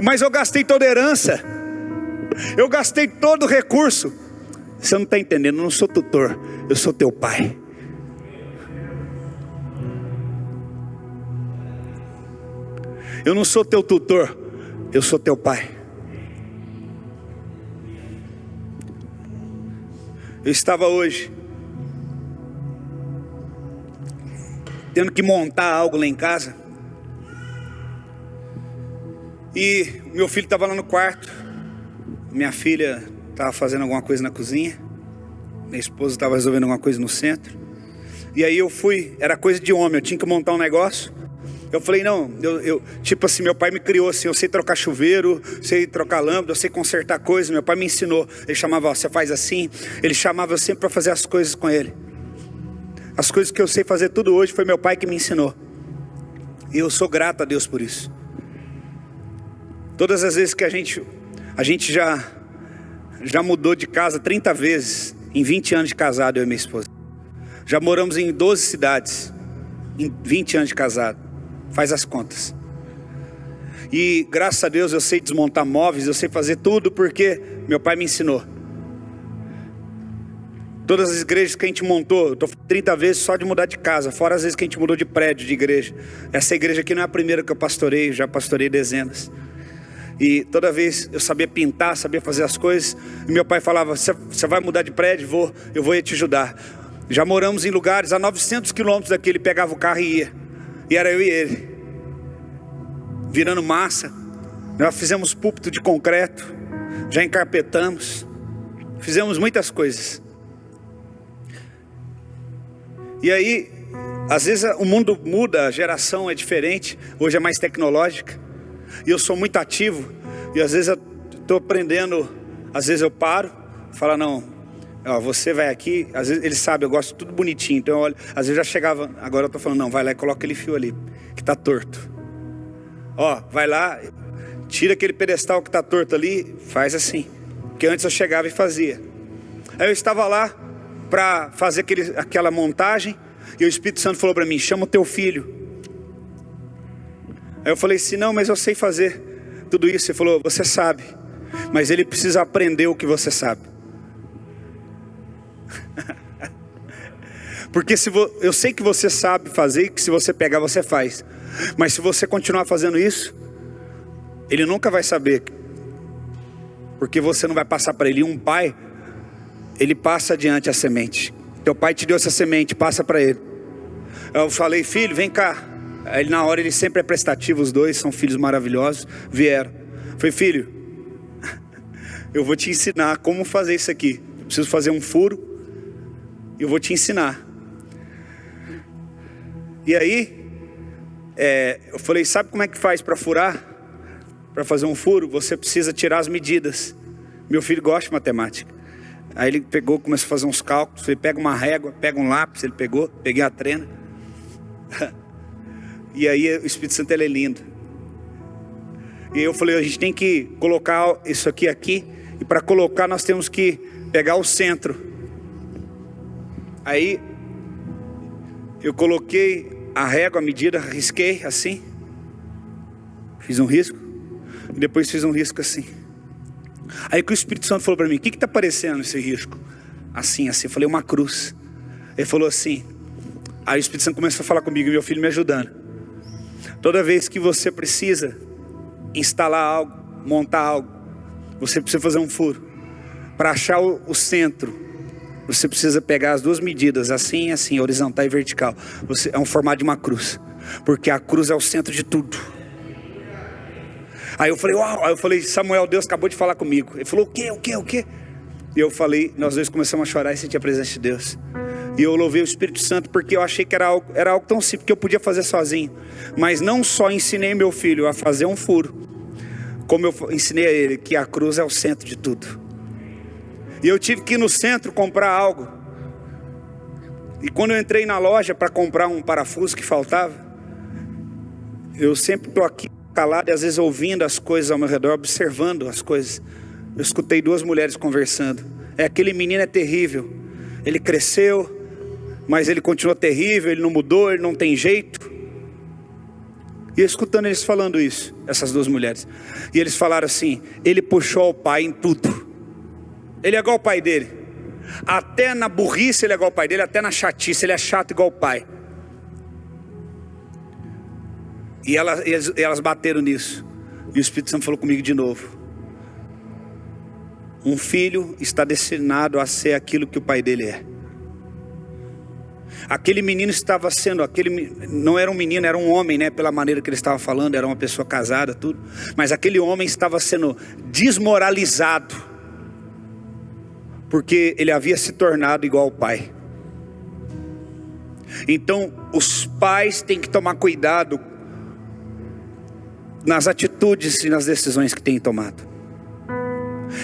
Mas eu gastei toda a herança. Eu gastei todo o recurso. Você não está entendendo, eu não sou tutor. Eu sou teu pai. Eu não sou teu tutor. Eu sou teu pai. Eu estava hoje tendo que montar algo lá em casa. E meu filho estava lá no quarto. Minha filha estava fazendo alguma coisa na cozinha. Minha esposa estava resolvendo alguma coisa no centro. E aí eu fui, era coisa de homem, eu tinha que montar um negócio. Eu falei, não, tipo assim, meu pai me criou assim, eu sei trocar chuveiro, sei trocar lâmpada, eu sei consertar coisas, meu pai me ensinou. Ele chamava, ó, você faz assim. Ele chamava eu sempre para fazer as coisas com ele. As coisas que eu sei fazer tudo hoje foi meu pai que me ensinou. E eu sou grato a Deus por isso. Todas as vezes que a gente já mudou de casa 30 vezes, em 20 anos de casado, eu e minha esposa. Já moramos em 12 cidades, em 20 anos de casado. Faz as contas. E graças a Deus eu sei desmontar móveis, eu sei fazer tudo porque meu pai me ensinou. Todas as igrejas que a gente montou, eu estou 30 vezes só de mudar de casa, fora as vezes que a gente mudou de prédio, de igreja. Essa igreja aqui não é a primeira que eu pastorei, já pastorei dezenas. E toda vez eu sabia pintar, sabia fazer as coisas. E meu pai falava, você vai mudar de prédio? Eu vou te ajudar. Já moramos em lugares a 900 quilômetros daqui, ele pegava o carro e ia. E era eu e ele, virando massa. Nós fizemos púlpito de concreto, já encarpetamos, fizemos muitas coisas. E aí, às vezes o mundo muda, a geração é diferente, hoje é mais tecnológica. E eu sou muito ativo, e às vezes eu estou aprendendo, às vezes eu paro, falo, não, ó, você vai aqui, às vezes ele sabe, eu gosto tudo bonitinho, então eu olho, às vezes eu já chegava, agora eu estou falando, não, vai lá e coloca aquele fio ali, que está torto. Ó, vai lá, tira aquele pedestal que está torto ali, faz assim, porque antes eu chegava e fazia. Aí eu estava lá para fazer aquela montagem, e o Espírito Santo falou para mim, chama o teu filho. Aí eu falei assim, não, mas eu sei fazer tudo isso. Ele falou, você sabe, mas ele precisa aprender o que você sabe. Porque eu sei que você sabe fazer, e que se você pegar você faz. Mas se você continuar fazendo isso, ele nunca vai saber. Porque você não vai passar para ele. E um pai, ele passa adiante a semente. Teu pai te deu essa semente, passa para ele. Eu falei, filho, vem cá. Aí na hora ele sempre é prestativo, os dois são filhos maravilhosos, vieram. Falei, filho, eu vou te ensinar como fazer isso aqui. Eu preciso fazer um furo, e eu vou te ensinar. E aí, eu falei, sabe como é que faz para furar? Para fazer um furo, você precisa tirar as medidas. Meu filho gosta de matemática. Aí ele pegou, começou a fazer uns cálculos. Ele pega uma régua, pega um lápis, ele pegou, peguei a trena. E aí o Espírito Santo, ele é lindo. E eu falei, a gente tem que colocar isso aqui. E para colocar nós temos que pegar o centro. Aí eu coloquei a régua, a medida, risquei assim. Fiz um risco. E depois fiz um risco assim. Aí que o Espírito Santo falou para mim, o que está parecendo esse risco? Assim. Eu falei, uma cruz. Ele falou assim. Aí o Espírito Santo começou a falar comigo, e meu filho me ajudando. Toda vez que você precisa instalar algo, montar algo, você precisa fazer um furo. Para achar o centro, você precisa pegar as duas medidas, assim e assim, horizontal e vertical. É um formato de uma cruz, porque a cruz é o centro de tudo. Aí eu falei, uau! Aí eu falei, Samuel, Deus acabou de falar comigo. Ele falou, o quê? E eu falei, nós dois começamos a chorar e sentir a presença de Deus. E eu louvei o Espírito Santo porque eu achei que era algo tão simples que eu podia fazer sozinho. Mas não só ensinei meu filho a fazer um furo, como eu ensinei a ele que a cruz é o centro de tudo. E eu tive que ir no centro comprar algo. E quando eu entrei na loja para comprar um parafuso que faltava, eu sempre estou aqui, calado e às vezes ouvindo as coisas ao meu redor, observando as coisas. Eu escutei 2 mulheres conversando. Aquele menino é terrível. Ele cresceu, mas ele continua terrível, ele não mudou, ele não tem jeito. E eu escutando eles falando isso, essas 2 mulheres. E eles falaram assim: ele puxou o pai em tudo. Ele é igual o pai dele. Até na burrice ele é igual o pai dele, até na chatice ele é chato igual o pai. E elas bateram nisso. E o Espírito Santo falou comigo de novo: um filho está destinado a ser aquilo que o pai dele é. Aquele menino estava sendo, não era um menino, era um homem, né? Pela maneira que ele estava falando, era uma pessoa casada, tudo. Mas aquele homem estava sendo desmoralizado, porque ele havia se tornado igual ao pai. Então, os pais têm que tomar cuidado nas atitudes e nas decisões que têm tomado.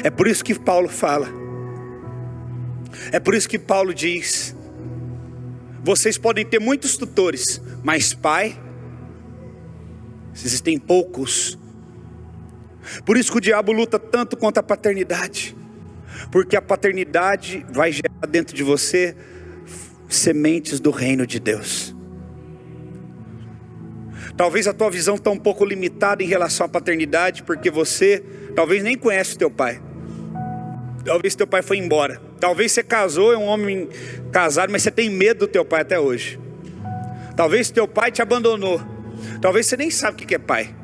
É por isso que Paulo fala. É por isso que Paulo diz: vocês podem ter muitos tutores, mas pai, existem poucos. Por isso que o diabo luta tanto contra a paternidade, porque a paternidade vai gerar dentro de você sementes do reino de Deus. Talvez a tua visão está um pouco limitada em relação à paternidade, porque você talvez nem conhece o teu pai. Talvez teu pai foi embora. Talvez você casou, é um homem casado, mas você tem medo do teu pai até hoje. Talvez teu pai te abandonou. Talvez você nem sabe o que é pai.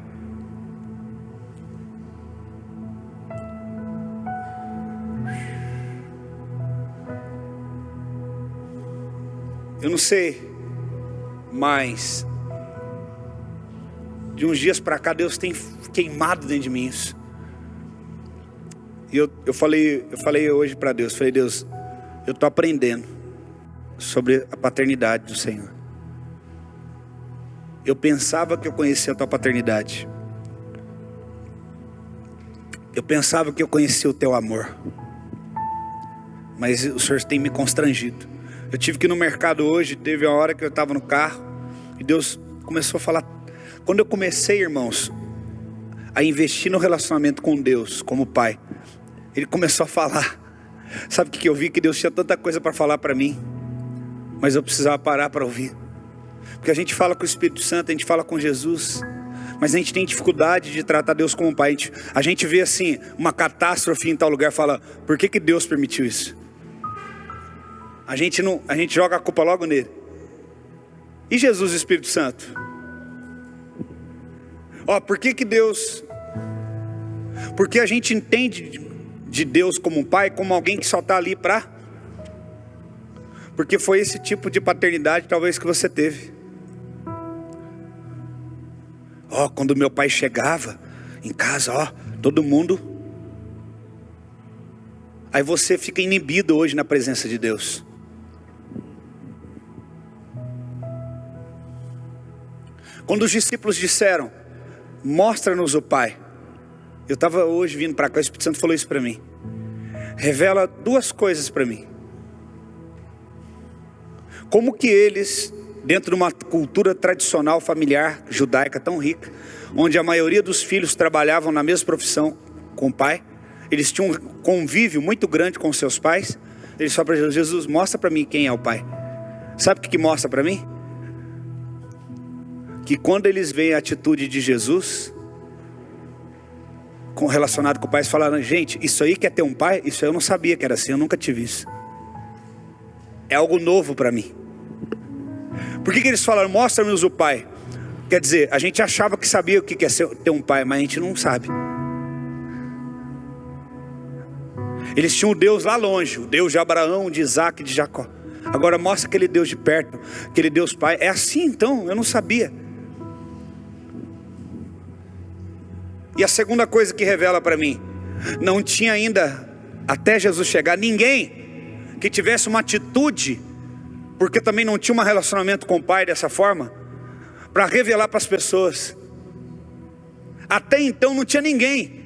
Eu não sei, mas de uns dias para cá Deus tem queimado dentro de mim isso. E eu falei hoje para Deus, falei: Deus, eu estou aprendendo sobre a paternidade do Senhor. Eu pensava que eu conhecia a tua paternidade. Eu pensava que eu conhecia o teu amor. Mas o Senhor tem me constrangido. Eu tive que ir no mercado hoje, teve uma hora que eu estava no carro, e Deus começou a falar. Quando eu comecei, irmãos, a investir no relacionamento com Deus, como pai, Ele começou a falar. Sabe o que eu vi? Que Deus tinha tanta coisa para falar para mim, mas eu precisava parar para ouvir. Porque a gente fala com o Espírito Santo, a gente fala com Jesus, mas a gente tem dificuldade de tratar Deus como um pai. A gente vê assim, uma catástrofe em tal lugar, fala: por que Deus permitiu isso? A gente joga a culpa logo nele. E Jesus e o Espírito Santo? Por que Deus... Porque a gente entende de Deus como um pai, como alguém que só está ali para... Porque foi esse tipo de paternidade talvez que você teve. Quando meu pai chegava em casa, todo mundo... Aí você fica inibido hoje na presença de Deus. Quando os discípulos disseram: mostra-nos o Pai. Eu estava hoje vindo para cá, o Espírito Santo falou isso para mim. Revela 2 coisas para mim. Como que eles, dentro de uma cultura tradicional, familiar, judaica tão rica, onde a maioria dos filhos trabalhavam na mesma profissão com o pai, eles tinham um convívio muito grande com seus pais. Eles falaram para Jesus: Jesus, mostra para mim quem é o pai. Sabe o que mostra para mim? Que quando eles veem a atitude de Jesus relacionado com o pai, eles falaram: gente, isso aí quer ter um pai? Isso aí eu não sabia que era assim, eu nunca tive isso. É algo novo para mim. Por que eles falaram: mostra-nos o pai? Quer dizer, a gente achava que sabia o que é ter um pai, mas a gente não sabe. Eles tinham o Deus lá longe, o Deus de Abraão, de Isaac, de Jacó. Agora mostra aquele Deus de perto, aquele Deus pai. É assim então? Eu não sabia. E a segunda coisa que revela para mim: não tinha ainda, até Jesus chegar, ninguém que tivesse uma atitude, porque também não tinha um relacionamento com o pai dessa forma, para revelar para as pessoas. Até então não tinha ninguém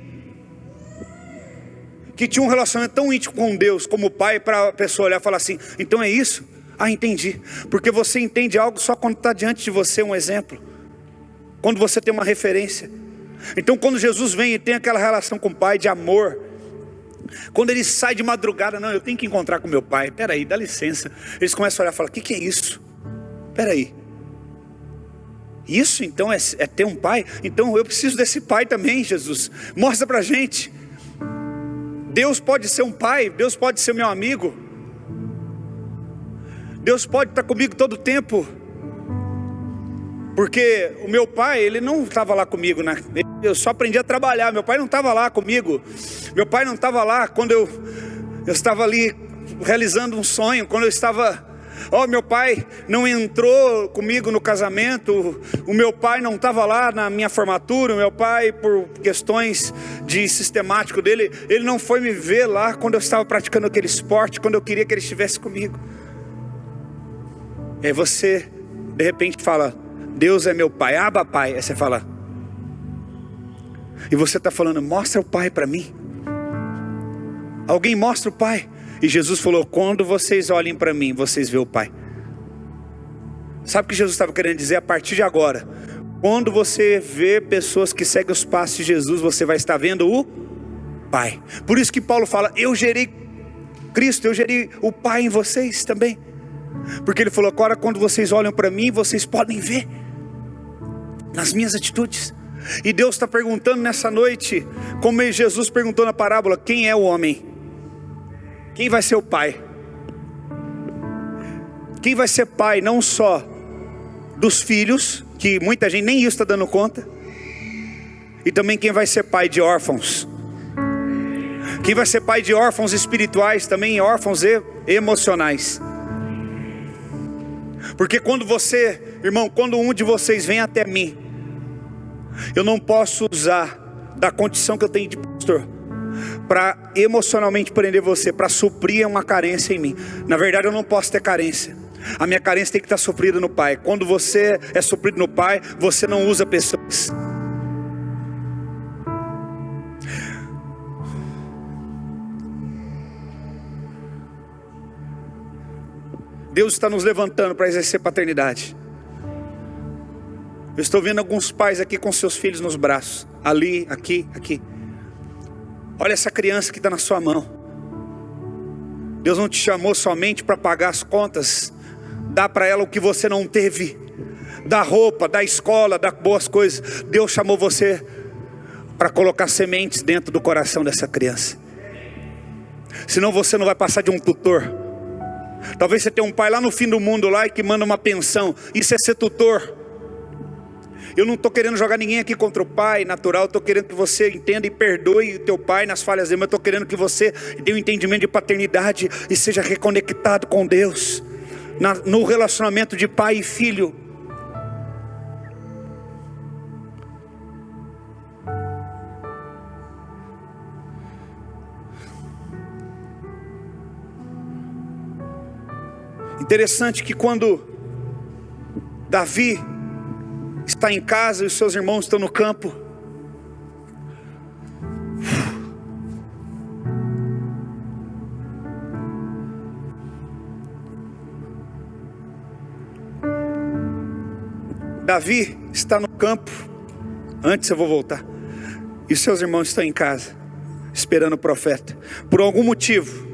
que tinha um relacionamento tão íntimo com Deus como o pai, para a pessoa olhar e falar assim: então é isso? Entendi. Porque você entende algo só quando está diante de você um exemplo, quando você tem uma referência. Então quando Jesus vem e tem aquela relação com o Pai de amor, quando ele sai de madrugada, não, eu tenho que encontrar com meu Pai, peraí, dá licença. Eles começam a olhar e falam, o que é isso? Peraí, isso então é ter um Pai? Então eu preciso desse Pai também, Jesus, mostra pra gente. Deus pode ser um Pai, Deus pode ser meu amigo, Deus pode estar comigo todo o tempo. Porque o meu pai, ele não estava lá comigo, né? Eu só aprendi a trabalhar, meu pai não estava lá comigo. Meu pai não estava lá quando eu estava ali realizando um sonho, quando eu estava... meu pai não entrou comigo no casamento, o meu pai não estava lá na minha formatura, o meu pai, por questões de sistemático dele, ele não foi me ver lá quando eu estava praticando aquele esporte, quando eu queria que ele estivesse comigo. E aí você, de repente fala, Deus é meu Pai, Abba Pai. Aí você fala, e você está falando, mostra o Pai para mim. Alguém mostra o Pai. E Jesus falou, quando vocês olhem para mim, vocês vê o Pai. Sabe o que Jesus estava querendo dizer? A partir de agora, quando você vê pessoas que seguem os passos de Jesus, você vai estar vendo o Pai. Por isso que Paulo fala, eu gerei Cristo, eu gerei o Pai em vocês também. Porque ele falou, agora quando vocês olham para mim, vocês podem ver nas minhas atitudes. E Deus está perguntando nessa noite, como Jesus perguntou na parábola, quem é o homem? Quem vai ser o pai? Quem vai ser pai não só dos filhos, que muita gente nem isso está dando conta, e também quem vai ser pai de órfãos. Quem vai ser pai de órfãos espirituais, também órfãos emocionais. Porque quando você, irmão, quando um de vocês vem até mim, eu não posso usar da condição que eu tenho de pastor para emocionalmente prender você, para suprir uma carência em mim. Na verdade eu não posso ter carência. A minha carência tem que estar suprida no Pai. Quando você é suprido no Pai, você não usa pessoas. Deus está nos levantando para exercer paternidade. Eu estou vendo alguns pais aqui com seus filhos nos braços. Ali, aqui, aqui. Olha essa criança que está na sua mão. Deus não te chamou somente para pagar as contas. Dá para ela o que você não teve. Dá roupa, dá escola, dá boas coisas. Deus chamou você para colocar sementes dentro do coração dessa criança. Senão você não vai passar de um tutor. Talvez você tenha um pai lá no fim do mundo lá e que manda uma pensão. Isso é ser tutor. Eu não estou querendo jogar ninguém aqui contra o pai natural. Estou querendo que você entenda e perdoe o teu pai nas falhas dele. Mas estou querendo que você tenha um entendimento de paternidade e seja reconectado com Deus no relacionamento de pai e filho. Interessante que quando Davi está em casa e os seus irmãos estão no campo, Davi está no campo, antes eu vou voltar, e os seus irmãos estão em casa, esperando o profeta, por algum motivo,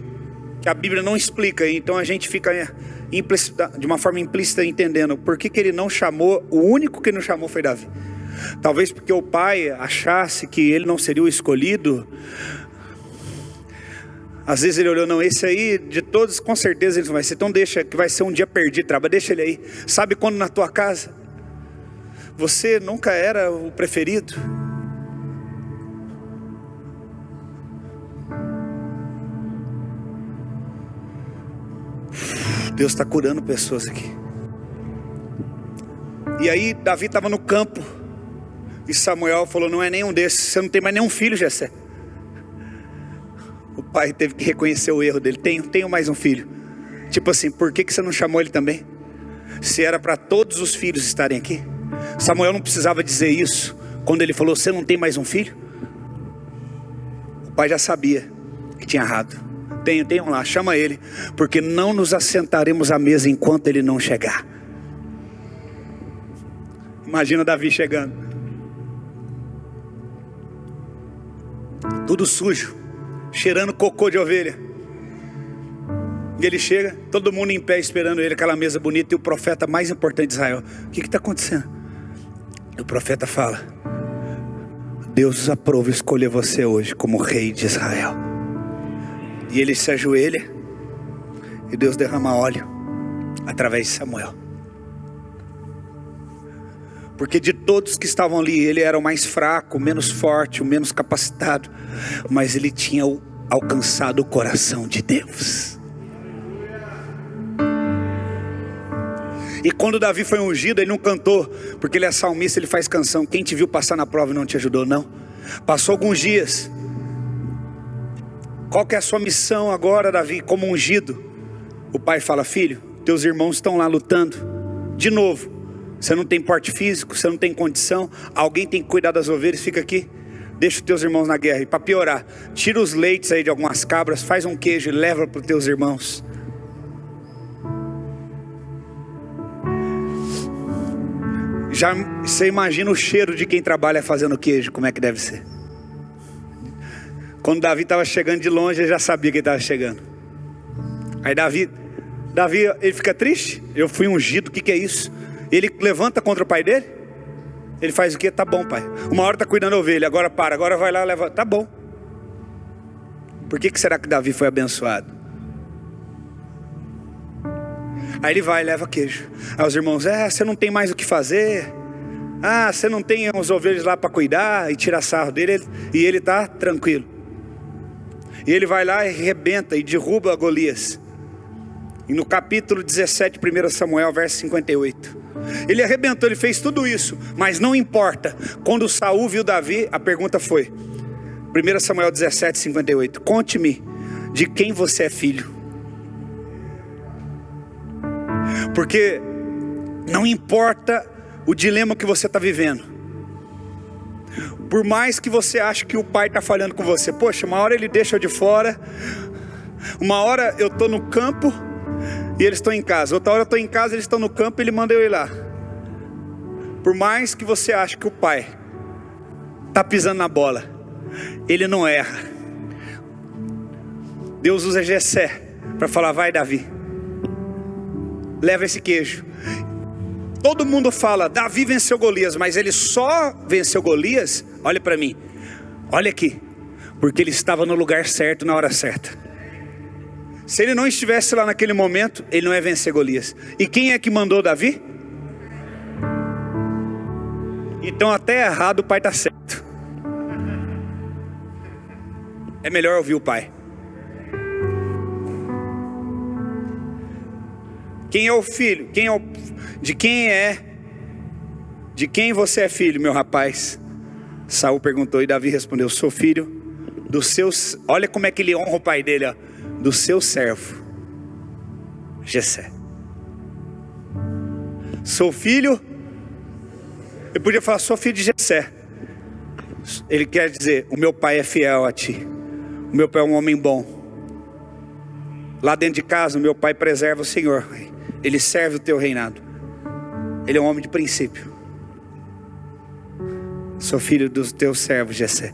que a Bíblia não explica, então a gente fica de uma forma implícita entendendo, por que ele não chamou, o único que não chamou foi Davi, talvez porque o pai achasse que ele não seria o escolhido. Às vezes ele olhou, não, esse aí, de todos, com certeza ele não vai ser, então deixa, que vai ser um dia perdido, deixa ele aí. Sabe quando na tua casa, você nunca era o preferido? Deus está curando pessoas aqui. E aí Davi estava no campo, e Samuel falou, não é nenhum desses, você não tem mais nenhum filho, Jessé. O pai teve que reconhecer o erro dele, tenho mais um filho. Tipo assim, por que você não chamou ele também? Se era para todos os filhos estarem aqui. Samuel não precisava dizer isso, quando ele falou, você não tem mais um filho? O pai já sabia que tinha errado. Tenho lá, chama ele, porque não nos assentaremos à mesa enquanto ele não chegar. Imagina Davi chegando. tudo sujo, cheirando cocô de ovelha. E ele chega, todo mundo em pé esperando ele, aquela mesa bonita, e o profeta mais importante de Israel: o que está acontecendo? E o profeta fala: Deus aprova escolher você hoje como rei de Israel. E ele se ajoelha, e Deus derrama óleo através de Samuel. Porque de todos que estavam ali, ele era o mais fraco, o menos forte, o menos capacitado, mas ele tinha alcançado o coração de Deus. E quando Davi foi ungido, ele não cantou, porque ele é salmista, ele faz canção: quem te viu passar na prova e não te ajudou? Não. Passou alguns dias. Qual que é a sua missão agora, Davi, como ungido? O pai fala: filho, teus irmãos estão lá lutando de novo. Você não tem porte físico, você não tem condição, alguém tem que cuidar das ovelhas, fica aqui, deixa os teus irmãos na guerra. E para piorar, tira os leites aí de algumas cabras, faz um queijo e leva para os teus irmãos. Já você imagina o cheiro de quem trabalha fazendo queijo, como é que deve ser? Quando Davi estava chegando de longe, ele já sabia que ele estava chegando. Aí Davi, ele fica triste: eu fui ungido, o que é isso? Ele levanta contra o pai dele. Ele faz o quê? Tá bom, pai, uma hora está cuidando da ovelha, agora para, agora vai lá, leva. Tá bom. Por que será que Davi foi abençoado? Aí ele vai e leva queijo. Aí os irmãos: você não tem mais o que fazer, você não tem os ovelhas lá para cuidar, e tira sarro dele. E ele está tranquilo. E ele vai lá e arrebenta e derruba Golias. E no capítulo 17, 1 Samuel, verso 58, ele arrebentou, ele fez tudo isso, mas não importa. Quando Saul viu Davi, a pergunta foi, 1 Samuel 17, 58, conte-me de quem você é filho. Porque não importa o dilema que você está vivendo, por mais que você ache que o pai está falhando com você, poxa, uma hora ele deixa eu de fora, uma hora eu estou no campo e eles estão em casa, outra hora eu estou em casa e eles estão no campo e ele manda eu ir lá. Por mais que você ache que o pai está pisando na bola, ele não erra. Deus usa Jessé para falar: vai Davi, leva esse queijo. Todo mundo fala: Davi venceu Golias, mas ele só venceu Golias, olha para mim, olha aqui, porque ele estava no lugar certo, na hora certa. Se ele não estivesse lá naquele momento, ele não ia vencer Golias. E quem é que mandou Davi? Então até errado o pai está certo. É melhor ouvir o pai. Quem é o filho? De quem você é filho, meu rapaz? Saul perguntou e Davi respondeu: sou filho dos seus. Olha como é que ele honra o pai dele, ó. Do seu servo Jessé. Sou filho. Ele podia falar: sou filho de Jessé. Ele quer dizer: o meu pai é fiel a ti, o meu pai é um homem bom. Lá dentro de casa o meu pai preserva o Senhor, ele serve o teu reinado, ele é um homem de princípio. Sou filho dos teus servos Jessé.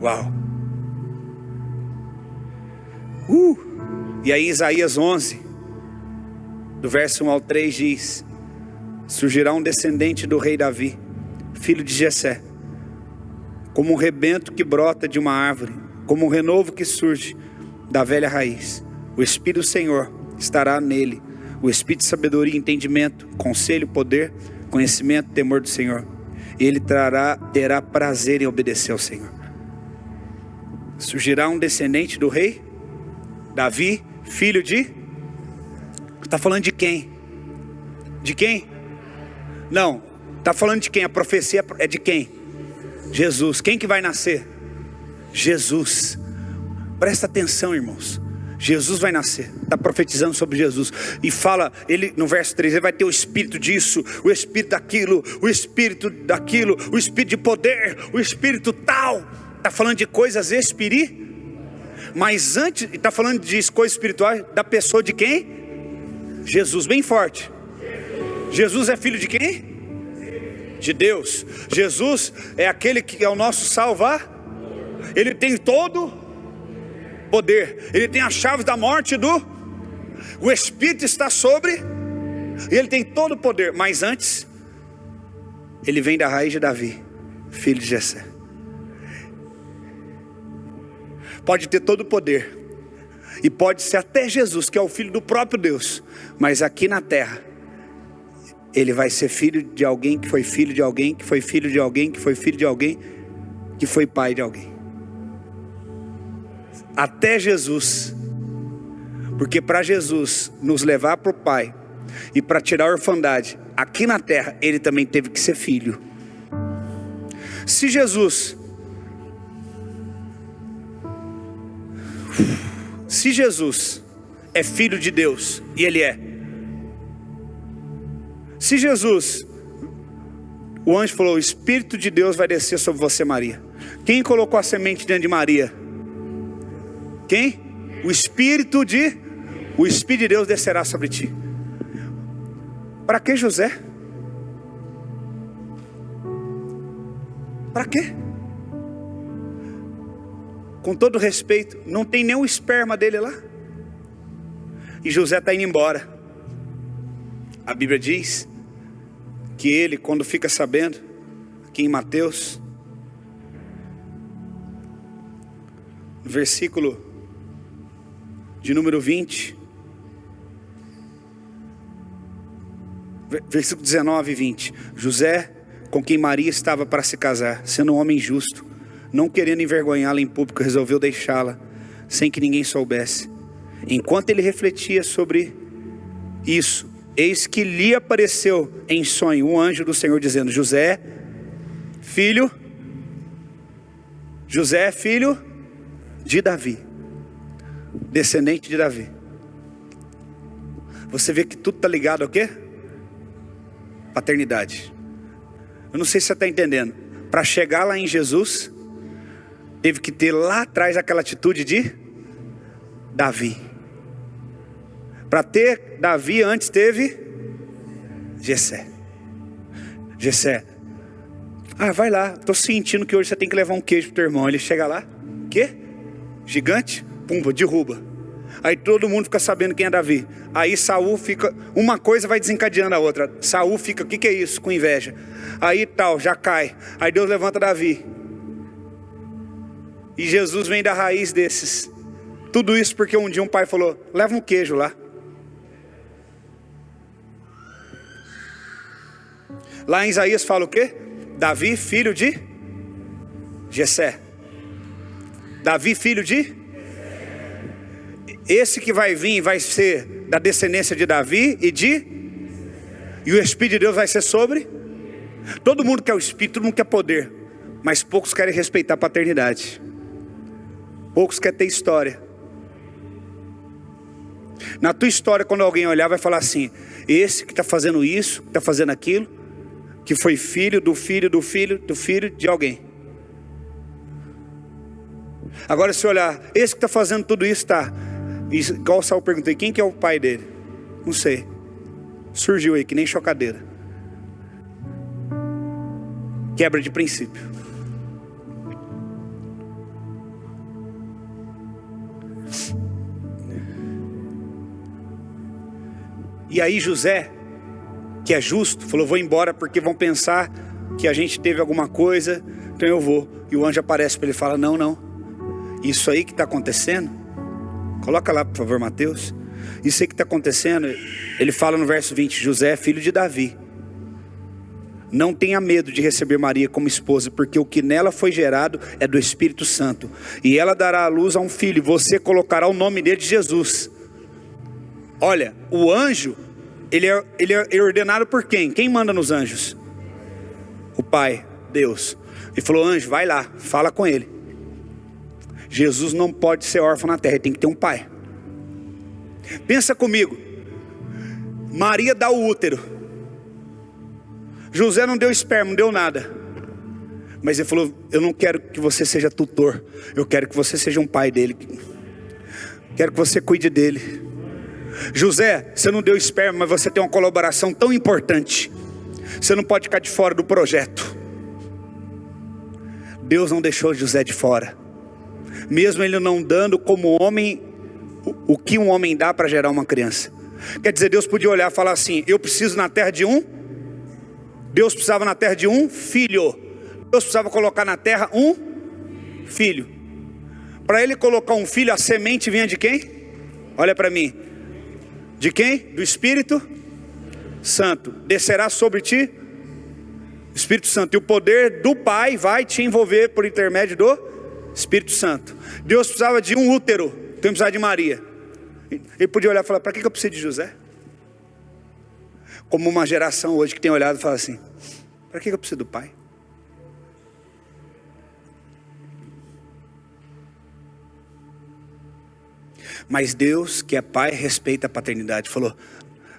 Uau. E aí Isaías 11, do verso 1 ao 3 diz: surgirá um descendente do rei Davi, filho de Jessé, como um rebento que brota de uma árvore, como um renovo que surge da velha raiz. O Espírito do Senhor estará nele, o Espírito de sabedoria e entendimento, conselho, poder, conhecimento, temor do Senhor. E ele terá prazer em obedecer ao Senhor. Surgirá um descendente do rei Davi, filho de... Está falando de quem? De quem? Não, está falando de quem? A profecia é de quem? Jesus. Quem que vai nascer? Jesus. Presta atenção, irmãos. Jesus vai nascer. Está profetizando sobre Jesus. E fala, ele no verso 3, ele vai ter o espírito disso, o espírito daquilo, o espírito daquilo, o espírito de poder, o espírito tal. Está falando de coisas espirituais. Mas antes, está falando de coisas espirituais da pessoa de quem? Jesus, bem forte. Jesus é filho de quem? de Deus. Jesus é aquele que é o nosso Salvador. Ele tem todo poder. Ele tem as chaves da morte o Espírito está sobre, e ele tem todo o poder. Mas antes, ele vem da raiz de Davi, filho de Jessé. Pode ter todo o poder, e pode ser até Jesus, que é o filho do próprio Deus. Mas aqui na terra, ele vai ser filho de alguém que foi filho de alguém, que foi filho de alguém, que foi filho de alguém, que foi pai de alguém. Até Jesus. Porque para Jesus nos levar para o Pai e para tirar a orfandade aqui na terra, ele também teve que ser filho. Se Jesus é filho de Deus, e ele é. Se Jesus, o anjo falou, o Espírito de Deus vai descer sobre você, Maria. Quem colocou a semente dentro de Maria? Quem? O Espírito de Deus descerá sobre ti. Para que José? Para quê? Com todo respeito, não tem nem o esperma dele lá. E José está indo embora. A Bíblia diz que ele, quando fica sabendo, aqui em Mateus, no versículo de número 20, versículo 19 e 20. José, com quem Maria estava para se casar, sendo um homem justo, não querendo envergonhá-la em público, resolveu deixá-la sem que ninguém soubesse. Enquanto ele refletia sobre isso, eis que lhe apareceu em sonho um anjo do Senhor dizendo: José, filho de Davi, descendente de Davi. Você vê que tudo está ligado ao quê? Paternidade. Eu não sei se você está entendendo. Para chegar lá em Jesus, teve que ter lá atrás aquela atitude de Davi. Para ter Davi, antes teve Jessé. Vai lá, estou sentindo que hoje você tem que levar um queijo pro teu irmão. Ele chega lá, quê? Gigante? Pumba, derruba. Aí todo mundo fica sabendo quem é Davi. Aí Saul fica, uma coisa vai desencadeando a outra. Saul fica, o que é isso? Com inveja. Aí tal, já cai. Aí Deus levanta Davi. E Jesus vem da raiz desses. Tudo isso porque um dia um pai falou: leva um queijo lá. Lá em Isaías fala o quê? Davi, filho de Jessé. Davi, filho de... Esse que vai vir vai ser da descendência de Davi e o Espírito de Deus vai ser sobre. Todo mundo quer o Espírito, todo mundo quer poder, mas poucos querem respeitar a paternidade. Poucos querem ter história. Na tua história, quando alguém olhar, vai falar assim: esse que está fazendo isso, que está fazendo aquilo, que foi filho do filho do filho do filho de alguém. Agora se olhar, esse que está fazendo tudo isso, está... Igual o Saul, perguntei, quem que é o pai dele? Não sei. Surgiu aí, que nem chocadeira. Quebra de princípio. E aí José, que é justo, falou: vou embora porque vão pensar que a gente teve alguma coisa, então eu vou. E o anjo aparece para ele e fala: não, isso aí que está acontecendo, coloca lá por favor Mateus, isso aí que está acontecendo, ele fala no verso 20, José é filho de Davi, não tenha medo de receber Maria como esposa, porque o que nela foi gerado é do Espírito Santo, e ela dará à luz a um filho, e você colocará o nome dele de Jesus. Olha, o anjo, ele é ordenado por quem? Quem manda nos anjos? O Pai, Deus. Ele falou: anjo, vai lá, fala com ele. Jesus não pode ser órfão na terra, ele tem que ter um pai. Pensa comigo, Maria dá o útero, José não deu esperma, não deu nada, mas ele falou: eu não quero que você seja tutor, eu quero que você seja um pai dele, quero que você cuide dele. José, você não deu esperma, mas você tem uma colaboração tão importante Você não pode ficar de fora do projeto. Deus não deixou José de fora. Mesmo ele não dando como homem o que um homem dá para gerar uma criança. Quer dizer, Deus podia olhar e falar assim: eu preciso na terra de um. Deus precisava na terra de um filho. Deus precisava colocar na terra um filho. Para ele colocar um filho, a semente vinha de quem? Olha para mim. De quem? Do Espírito Santo. Descerá sobre ti Espírito Santo. E o poder do Pai vai te envolver por intermédio do Espírito Santo. Deus precisava de um útero, então precisava de Maria. Ele podia olhar e falar: para que eu preciso de José? Como uma geração hoje que tem olhado e fala assim: para que eu preciso do Pai? Mas Deus, que é Pai, respeita a paternidade. Falou: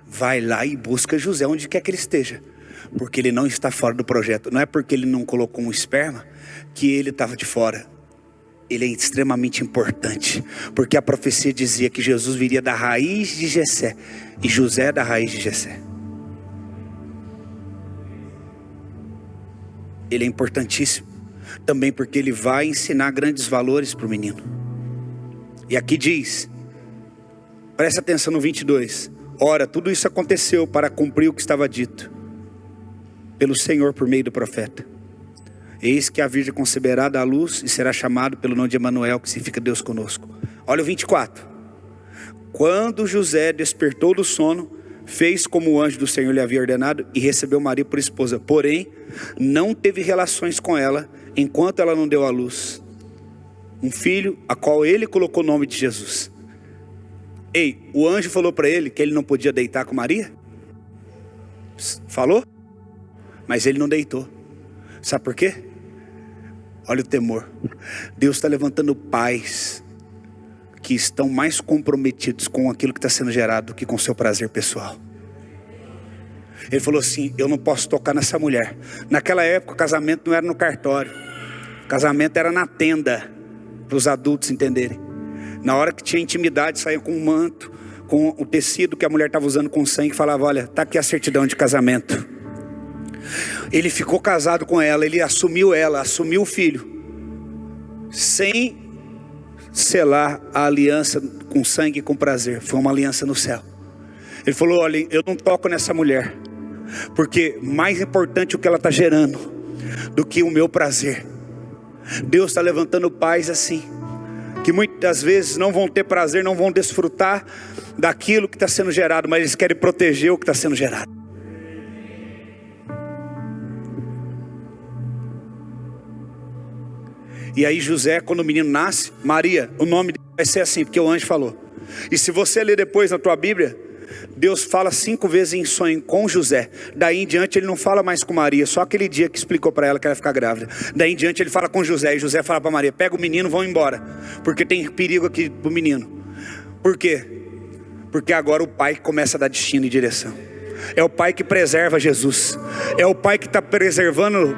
vai lá e busca José onde quer que ele esteja, porque ele não está fora do projeto. Não é porque ele não colocou um esperma que ele estava de fora. Ele é extremamente importante, porque a profecia dizia que Jesus viria da raiz de Jessé, e José é da raiz de Jessé. Ele é importantíssimo, também porque ele vai ensinar grandes valores para o menino. E aqui diz, presta atenção no 22, ora, tudo isso aconteceu para cumprir o que estava dito pelo Senhor por meio do profeta: eis que a virgem conceberá da luz e será chamado pelo nome de Emanuel, que significa Deus conosco. Olha o 24. Quando José despertou do sono, fez como o anjo do Senhor lhe havia ordenado e recebeu Maria por esposa. Porém, não teve relações com ela enquanto ela não deu à luz um filho, a qual ele colocou o nome de Jesus. Ei, o anjo falou para ele que ele não podia deitar com Maria? Falou? Mas ele não deitou. Sabe por quê? Olha o temor. Deus está levantando pais que estão mais comprometidos com aquilo que está sendo gerado do que com o seu prazer pessoal. Ele falou assim: eu não posso tocar nessa mulher. Naquela época o casamento não era no cartório, o casamento era na tenda, para os adultos entenderem. Na hora que tinha intimidade, saía com um manto, com o tecido que a mulher estava usando com sangue, e falava: olha, está aqui a certidão de casamento. Ele ficou casado com ela, ele assumiu ela, assumiu o filho, sem selar a aliança com sangue e com prazer. Foi uma aliança no céu. Ele falou: olha, eu não toco nessa mulher, porque mais importante o que ela está gerando do que o meu prazer. Deus está levantando pais assim, que muitas vezes não vão ter prazer, não vão desfrutar daquilo que está sendo gerado, mas eles querem proteger o que está sendo gerado. E aí José, quando o menino nasce, Maria, o nome dele vai ser assim, porque o anjo falou. E se você ler depois na tua Bíblia, Deus fala 5 vezes em sonho com José. Daí em diante ele não fala mais com Maria, só aquele dia que explicou para ela que ela ia ficar grávida. Daí em diante ele fala com José, e José fala para Maria: pega o menino, vão embora, porque tem perigo aqui pro menino. Por quê? Porque agora o pai começa a dar destino e direção. É o pai que preserva Jesus, é o pai que está preservando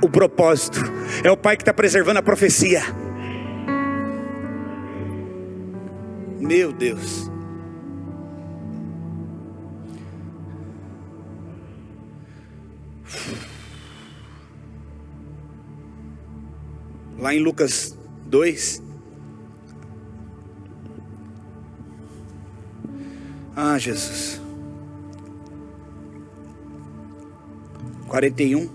o propósito, é o pai que está preservando a profecia. Meu Deus. Lá em Lucas 2. Ah, Jesus. 41.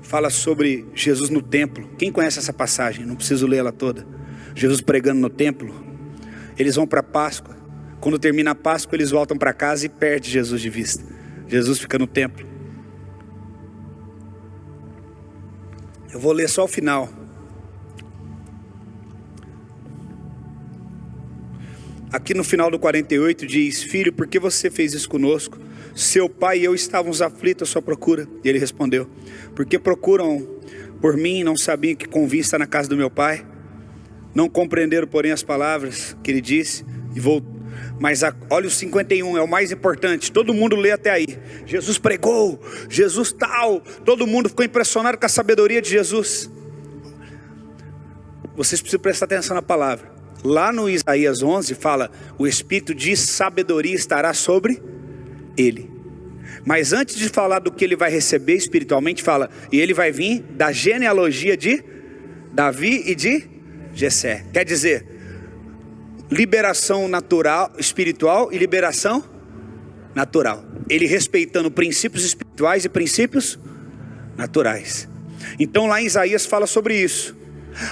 Fala sobre Jesus no templo. Quem conhece essa passagem? Não preciso ler ela toda. Jesus pregando no templo. Eles vão para a Páscoa. Quando termina a Páscoa, eles voltam para casa e perde Jesus de vista. Jesus fica no templo. Eu vou ler só o final. Aqui no final do 48 diz: filho, por que você fez isso conosco? Seu pai e eu estávamos aflitos à sua procura. E ele respondeu: porque procuram por mim, não sabiam que convinha estar na casa do meu pai. Não compreenderam, porém, as palavras que ele disse. E voltou. Mas olha o 51, é o mais importante. Todo mundo lê até aí. Jesus pregou, Jesus tal. Todo mundo ficou impressionado com a sabedoria de Jesus. Vocês precisam prestar atenção na palavra. Lá no Isaías 11 fala: o espírito de sabedoria estará sobre ele. Mas antes de falar do que ele vai receber espiritualmente, fala, e ele vai vir da genealogia de Davi e de Jessé. Quer dizer, liberação natural, espiritual e liberação natural. Ele respeitando princípios espirituais e princípios naturais. Então lá em Isaías fala sobre isso.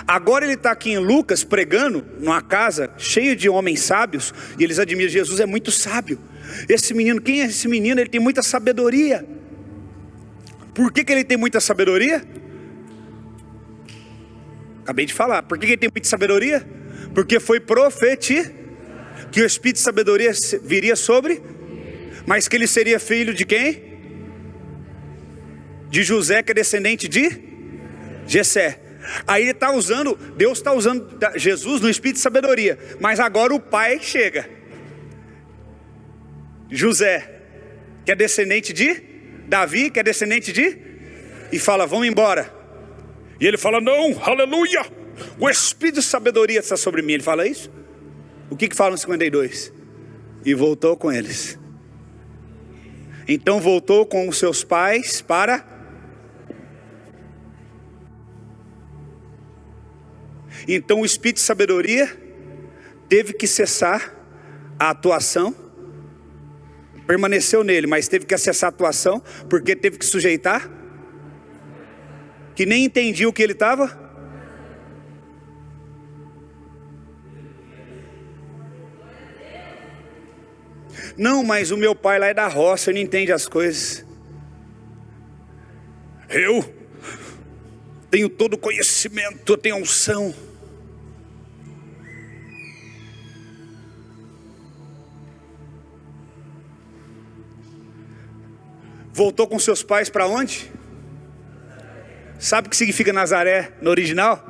Agora ele está aqui em Lucas pregando numa casa cheia de homens sábios, e eles admiram, Jesus é muito sábio. Esse menino, quem é esse menino? Ele tem muita sabedoria. Por que ele tem muita sabedoria? Acabei de falar. Por que ele tem muita sabedoria? Porque foi profetizado que o espírito de sabedoria viria sobre, mas que ele seria filho de quem? De José, que é descendente de Jessé. Aí ele está usando, Deus está usando Jesus no espírito de sabedoria, mas agora o pai chega, José, que é descendente de Davi, que é descendente de, e fala, vamos embora. E ele fala, não, aleluia, o espírito de sabedoria está sobre mim. Ele fala isso? O que fala no 52? E voltou com eles. Então voltou com os seus pais para... Então o espírito de sabedoria teve que cessar a atuação. Permaneceu nele, mas teve que cessar a atuação, porque teve que sujeitar, que nem entendia o que ele estava. Não, mas o meu pai lá é da roça, ele não entende as coisas. Eu tenho todo o conhecimento, eu tenho unção. Voltou com seus pais para onde? Sabe o que significa Nazaré no original?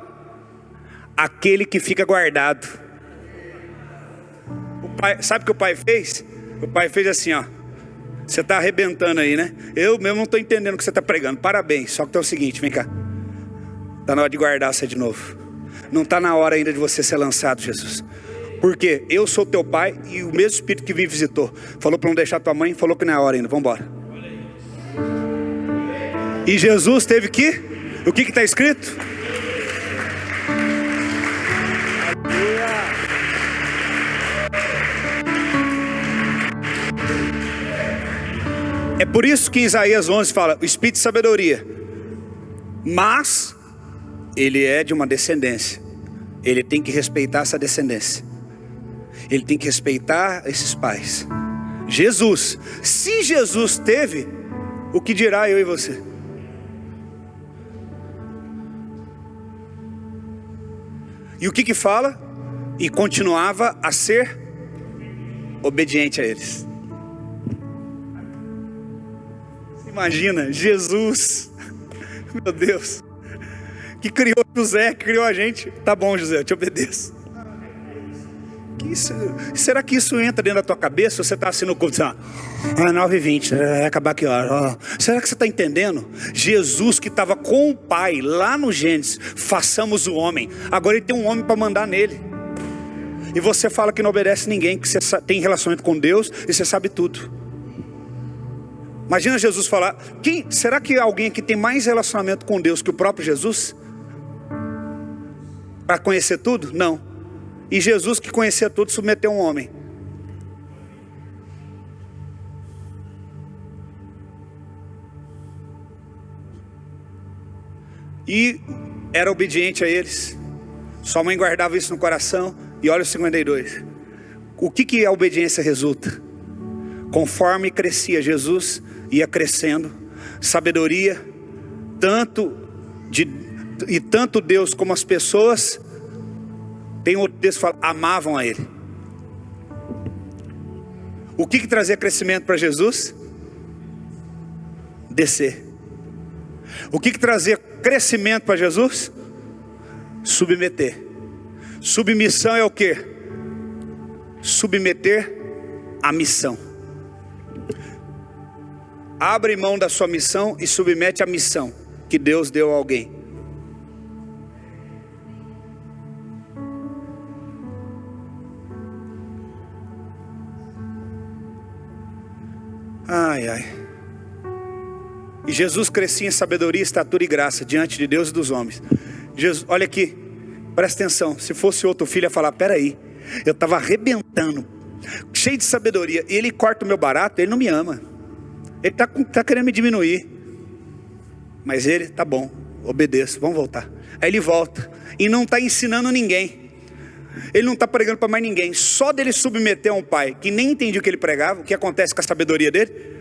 Aquele que fica guardado. O pai, sabe o que o pai fez? O pai fez assim, ó. Você está arrebentando aí, né? Eu mesmo não estou entendendo o que você está pregando. Parabéns, só que é o seguinte, vem cá. Está na hora de guardar você de novo. Não está na hora ainda de você ser lançado, Jesus. Porque eu sou teu pai e o mesmo Espírito que me visitou falou para não deixar tua mãe, falou que não é a hora ainda, vamos embora. E Jesus teve que, o que está escrito? É por isso que em Isaías 11 fala, o espírito de sabedoria, mas ele é de uma descendência, ele tem que respeitar essa descendência, ele tem que respeitar esses pais. Jesus, se Jesus teve, o que dirá eu e você? E o que fala? E continuava a ser obediente a eles. Imagina, Jesus, meu Deus, que criou José, que criou a gente. Tá bom, José, eu te obedeço. Será que isso entra dentro da tua cabeça? Você está assim no culto, 9h20, vai acabar que hora? Será que você está entendendo? Jesus que estava com o Pai lá no Gênesis, façamos o homem. Agora ele tem um homem para mandar nele. E você fala que não obedece ninguém, que você tem relacionamento com Deus e você sabe tudo. Imagina Jesus falar, será que alguém aqui tem mais relacionamento com Deus que o próprio Jesus? Para conhecer tudo? Não. E Jesus que conhecia tudo submeteu um homem. E era obediente a eles. Sua mãe guardava isso no coração. E olha o 52. O que a obediência resulta? Conforme crescia Jesus, ia crescendo sabedoria, tanto Deus como as pessoas, tem outro texto que fala, amavam a ele. O que trazia crescimento para Jesus? Descer. O que trazia crescimento para Jesus? Submeter. Submissão é o que? Submeter a missão. Abre mão da sua missão e submete a missão que Deus deu a alguém. Ai, ai. E Jesus crescia em sabedoria, estatura e graça diante de Deus e dos homens. Jesus, olha aqui, presta atenção. Se fosse outro filho, ia falar: peraí, eu estava arrebentando, cheio de sabedoria, e ele corta o meu barato. Ele não me ama, ele está querendo me diminuir. Mas ele, tá bom, obedeço, vamos voltar. Aí ele volta e não está ensinando ninguém. Ele não está pregando para mais ninguém. Só dele submeter a um pai que nem entendia o que ele pregava. O que acontece com a sabedoria dele?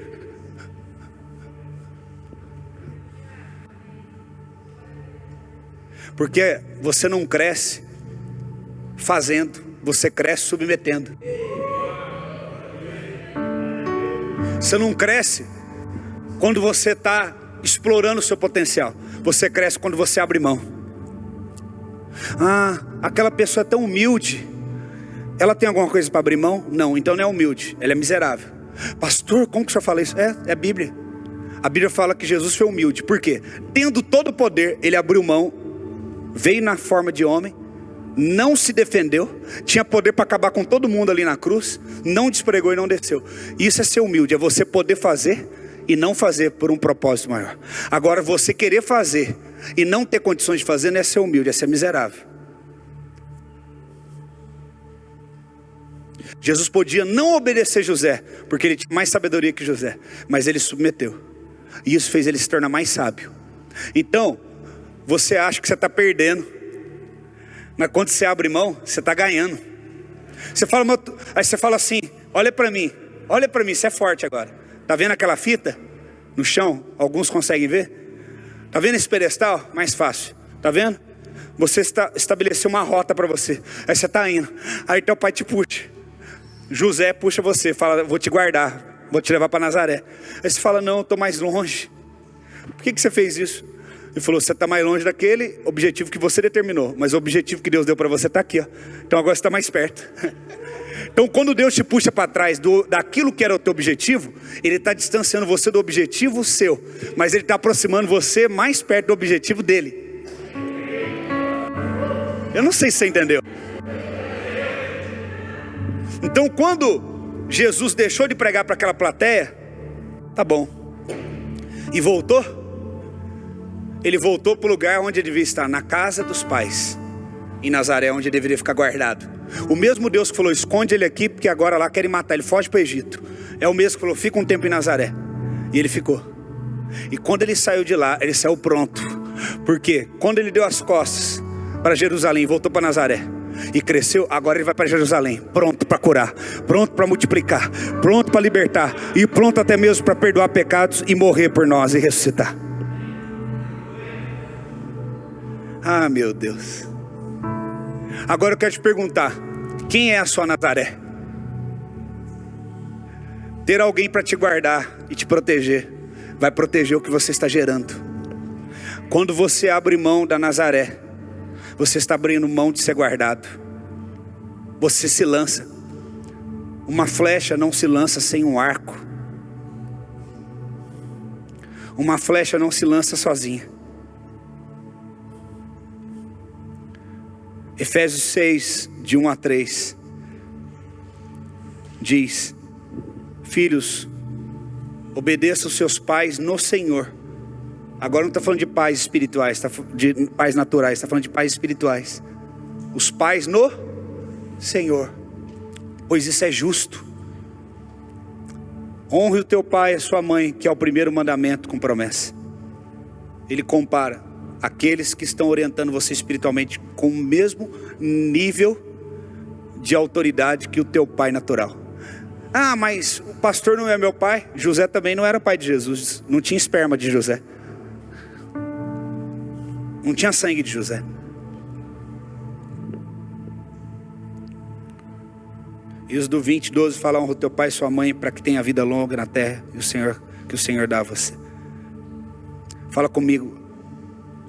Porque você não cresce fazendo, você cresce submetendo. Você não cresce quando você está explorando o seu potencial. Você cresce quando você abre mão. Ah, aquela pessoa é tão humilde, ela tem alguma coisa para abrir mão? Não, então não é humilde, ela é miserável. Pastor, como que o senhor fala isso? É a Bíblia. A Bíblia fala que Jesus foi humilde. Por quê? Tendo todo o poder, ele abriu mão, veio na forma de homem, não se defendeu, tinha poder para acabar com todo mundo ali na cruz, não despregou e não desceu. Isso é ser humilde, é você poder fazer e não fazer por um propósito maior. Agora, você querer fazer e não ter condições de fazer, não é ser humilde, é ser miserável. Jesus podia não obedecer José, porque ele tinha mais sabedoria que José, mas ele submeteu, e isso fez ele se tornar mais sábio. Então, você acha que você está perdendo, mas quando você abre mão, você está ganhando. Você fala, aí você fala assim: olha para mim, você é forte agora. Está vendo aquela fita no chão? Alguns conseguem ver. Está vendo esse pedestal? Mais fácil. Está vendo? Você estabeleceu uma rota para você. Aí você está indo. Aí teu pai te puxa. José puxa você, fala: vou te guardar, vou te levar para Nazaré. Aí você fala: não, eu estou mais longe. Por que você fez isso? Ele falou: você está mais longe daquele objetivo que você determinou, mas o objetivo que Deus deu para você está aqui, ó. Então agora você está mais perto. Então, quando Deus te puxa para trás daquilo que era o teu objetivo, Ele está distanciando você do objetivo seu, mas Ele está aproximando você mais perto do objetivo dele. Eu não sei se você entendeu. Então, quando Jesus deixou de pregar para aquela plateia, tá bom, e voltou, Ele voltou para o lugar onde ele devia estar, na casa dos pais, em Nazaré, onde ele deveria ficar guardado. O mesmo Deus que falou: esconde ele aqui, porque agora lá querem matar, ele foge para o Egito, é o mesmo que falou: fica um tempo em Nazaré. E ele ficou. E quando ele saiu de lá, ele saiu pronto. Porque quando ele deu as costas para Jerusalém, voltou para Nazaré e cresceu, agora ele vai para Jerusalém, pronto para curar, pronto para multiplicar, pronto para libertar, e pronto até mesmo para perdoar pecados e morrer por nós e ressuscitar. Ah, meu Deus. Agora eu quero te perguntar: quem é a sua Nazaré? Ter alguém para te guardar e te proteger vai proteger o que você está gerando. Quando você abre mão da Nazaré, você está abrindo mão de ser guardado. Você se lança. Uma flecha não se lança sem um arco. Uma flecha não se lança sozinha. Efésios 6, de 1 a 3, diz: filhos, obedeçam os seus pais no Senhor. Agora não está falando de pais espirituais, de pais naturais, está falando de pais espirituais. Os pais no Senhor, pois isso é justo. Honre o teu pai e a sua mãe, que é o primeiro mandamento com promessa. Ele compara aqueles que estão orientando você espiritualmente com o mesmo nível de autoridade que o teu pai natural. Ah, mas o pastor não é meu pai. José também não era pai de Jesus. Não tinha esperma de José. Não tinha sangue de José. E os do 20, 12 falam: honra o teu pai e sua mãe, para que tenha vida longa na terra que o Senhor dá a você. Fala comigo: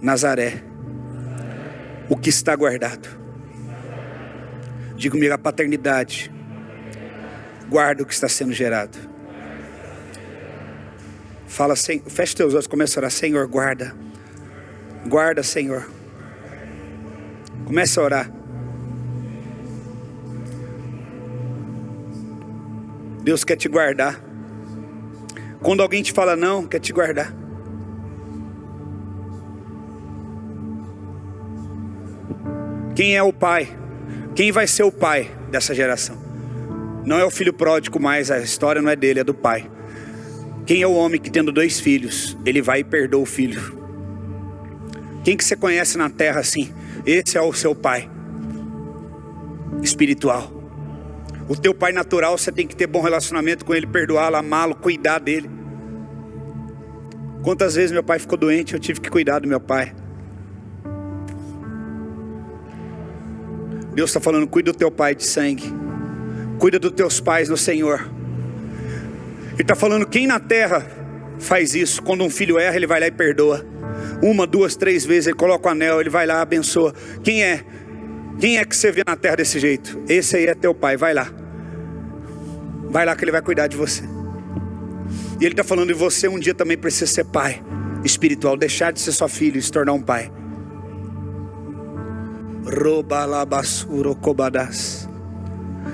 Nazaré, o que está guardado. Diga comigo: a paternidade guarda o que está sendo gerado. Fala, fecha teus olhos, começa a orar: Senhor, guarda. Guarda, Senhor. Começa a orar. Deus quer te guardar. Quando alguém te fala não, quer te guardar. Quem é o pai? Quem vai ser o pai dessa geração? Não é o filho pródigo mais, a história não é dele, é do pai. Quem é o homem que, tendo 2 filhos, ele vai e perdoa o filho? Quem que você conhece na terra assim? Esse é o seu pai espiritual. O teu pai natural, você tem que ter bom relacionamento com ele, perdoá-lo, amá-lo, cuidar dele. Quantas vezes meu pai ficou doente, eu tive que cuidar do meu pai. Deus está falando, cuida do teu pai de sangue, cuida dos teus pais no Senhor. Ele está falando, quem na terra faz isso? Quando um filho erra, ele vai lá e perdoa. 1, 2, 3 vezes, ele coloca o anel, ele vai lá, abençoa. Quem é? Quem é que você vê na terra desse jeito? Esse aí é teu pai, vai lá. Vai lá que ele vai cuidar de você. E ele está falando, e você um dia também precisa ser pai espiritual, deixar de ser só filho e se tornar um pai.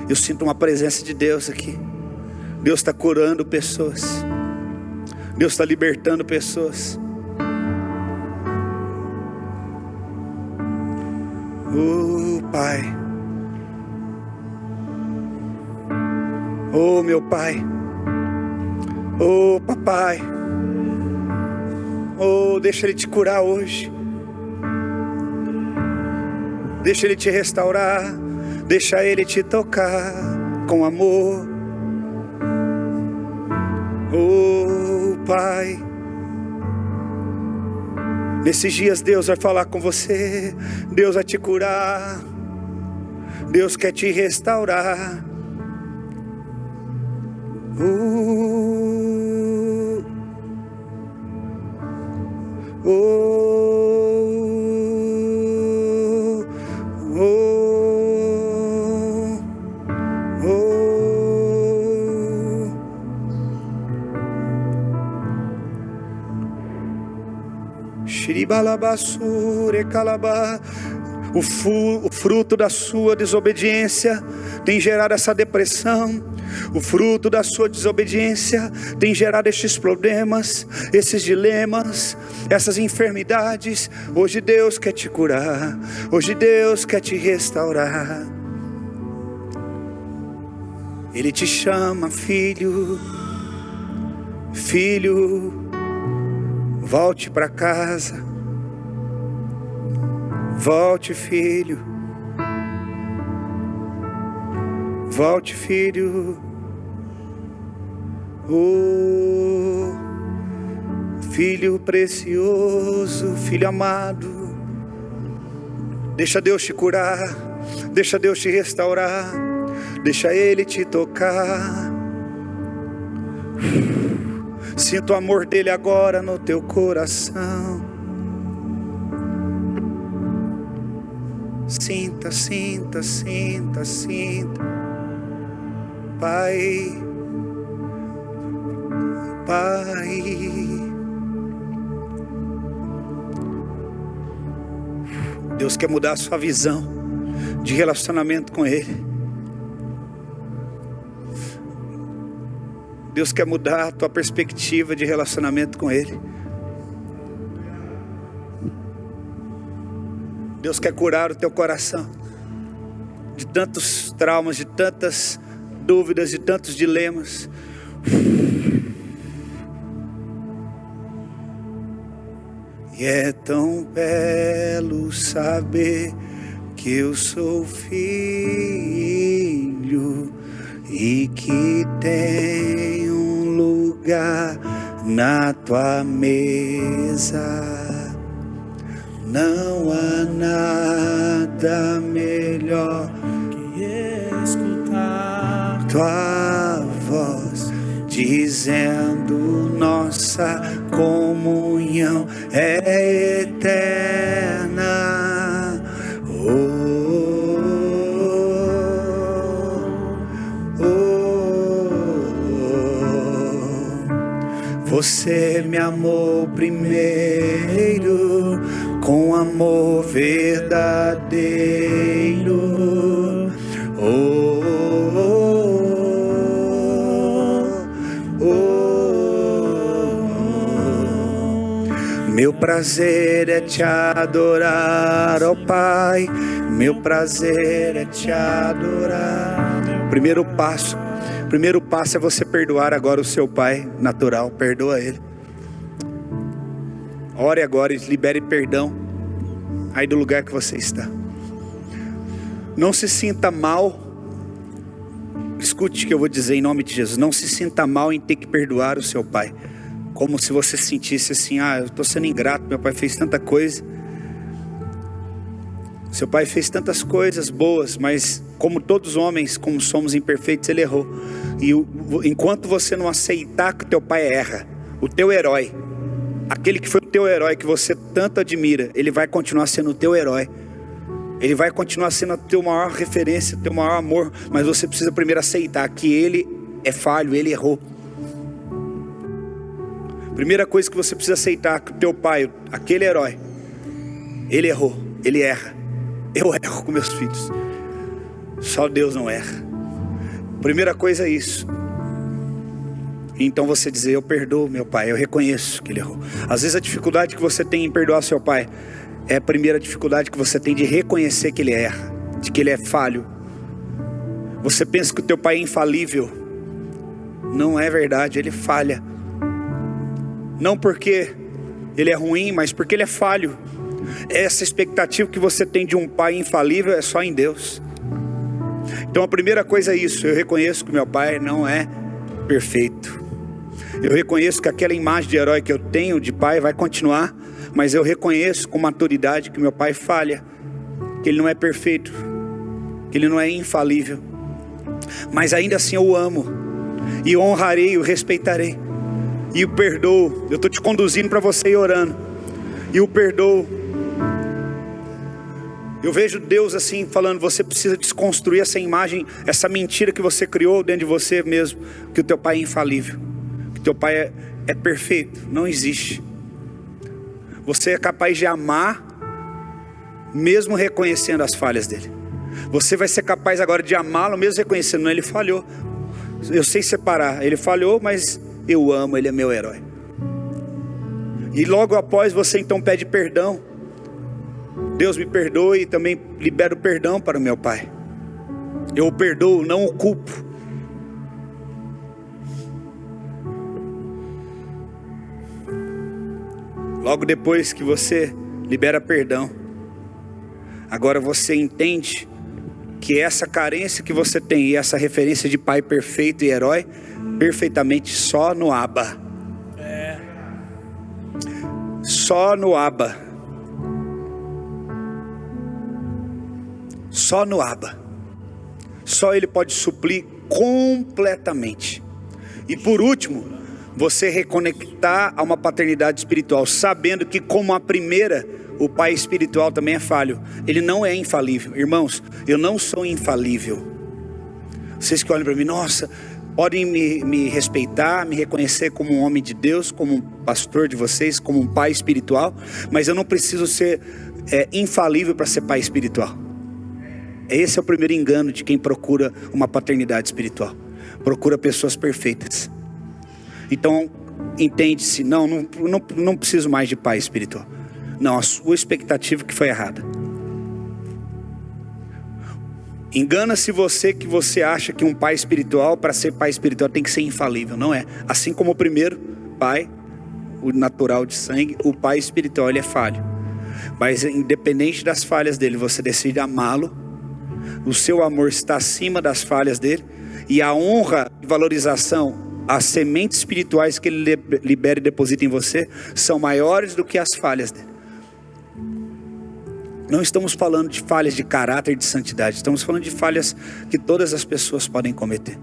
Eu sinto uma presença de Deus aqui. Deus está curando pessoas. Deus está libertando pessoas. Oh Pai, oh meu Pai, oh Papai, oh, deixa Ele te curar hoje, deixa Ele te restaurar, deixa Ele te tocar com amor. Oh Pai, nesses dias Deus vai falar com você, Deus vai te curar, Deus quer te restaurar. O fruto da sua desobediência tem gerado essa depressão. O fruto da sua desobediência tem gerado estes problemas, esses dilemas, essas enfermidades. Hoje Deus quer te curar, hoje Deus quer te restaurar. Ele te chama, filho, filho, volte para casa. Volte, filho. Volte, filho. Oh, filho precioso, filho amado. Deixa Deus te curar. Deixa Deus te restaurar. Deixa Ele te tocar. Sinta o amor dele agora no teu coração. Sinta, sinta, sinta, sinta. Pai, Pai. Deus quer mudar a sua visão de relacionamento com Ele. Deus quer mudar a tua perspectiva de relacionamento com Ele. Deus quer curar o teu coração de tantos traumas, de tantas dúvidas, de tantos dilemas. E é tão belo saber que eu sou filho e que tenho um lugar na tua mesa. Não há nada melhor que escutar tua voz dizendo nossa comunhão é eterna. Você me amou primeiro com amor verdadeiro. Meu prazer é te adorar, ó Pai. Meu prazer é te adorar. Primeiro passo é você perdoar agora o seu pai natural. Perdoa ele. Ore agora e libere perdão aí do lugar que você está. Não se sinta mal. Escute o que eu vou dizer em nome de Jesus. Não se sinta mal em ter que perdoar o seu pai. Como se você sentisse assim: eu estou sendo ingrato, meu pai fez tanta coisa. Seu pai fez tantas coisas boas, mas como todos os homens, como somos imperfeitos, ele errou. E enquanto você não aceitar que o teu pai erra, o teu herói, aquele que foi o teu herói, que você tanto admira, ele vai continuar sendo o teu herói. Ele vai continuar sendo a tua maior referência, o teu maior amor. Mas você precisa primeiro aceitar que ele é falho, ele errou. Primeira coisa que você precisa aceitar, que o teu pai, aquele herói, ele errou, ele erra. Eu erro com meus filhos. Só Deus não erra. Primeira coisa é isso. Então você dizer: eu perdoo meu pai, eu reconheço que ele errou. Às vezes a dificuldade que você tem em perdoar seu pai é a primeira dificuldade que você tem de reconhecer que ele erra, de que ele é falho. Você pensa que o teu pai é infalível. Não é verdade, ele falha. Não porque ele é ruim, mas porque ele é falho. Essa expectativa que você tem de um pai infalível é só em Deus. Então a primeira coisa é isso: eu reconheço que meu pai não é perfeito. Eu reconheço que aquela imagem de herói que eu tenho de pai vai continuar, mas eu reconheço com maturidade que meu pai falha, que ele não é perfeito, que ele não é infalível. Mas ainda assim eu o amo, e o honrarei, o respeitarei, e o perdoo. Eu estou te conduzindo para você ir orando, e o perdoo. Eu vejo Deus assim falando: você precisa desconstruir essa imagem, essa mentira que você criou dentro de você mesmo, que o teu pai é infalível, que o teu pai é perfeito. Não existe. Você é capaz de amar mesmo reconhecendo as falhas dele. Você vai ser capaz agora de amá-lo mesmo reconhecendo: não, ele falhou. Eu sei separar, ele falhou, mas eu amo, ele é meu herói. E logo após você então pede perdão. Deus me perdoe, e também libero perdão para o meu pai. Eu o perdoo, não o culpo. Logo depois que você libera perdão, agora você entende que essa carência que você tem e essa referência de pai perfeito e herói, perfeitamente só no Abba. Só no Abba. Só no Abba. Só ele pode suprir completamente. E por último, você reconectar a uma paternidade espiritual, sabendo que como a primeira, o pai espiritual também é falho. Ele não é infalível. Irmãos, eu não sou infalível. Vocês que olham para mim: nossa, podem me respeitar, me reconhecer como um homem de Deus, como um pastor de vocês, como um pai espiritual, mas eu não preciso ser infalível para ser pai espiritual. Esse é o primeiro engano de quem procura uma paternidade espiritual. Procura pessoas perfeitas. Então, entende-se: não preciso mais de pai espiritual. Não, a sua expectativa que foi errada. Engana-se você que você acha que um pai espiritual, para ser pai espiritual, tem que ser infalível. Não é. Assim como o primeiro pai, o natural de sangue, o pai espiritual, ele é falho. Mas independente das falhas dele, você decide amá-lo. O seu amor está acima das falhas dele. E a honra e valorização, as sementes espirituais que ele libera e deposita em você, são maiores do que as falhas dele. Não estamos falando de falhas de caráter e de santidade. Estamos falando de falhas que todas as pessoas podem cometer.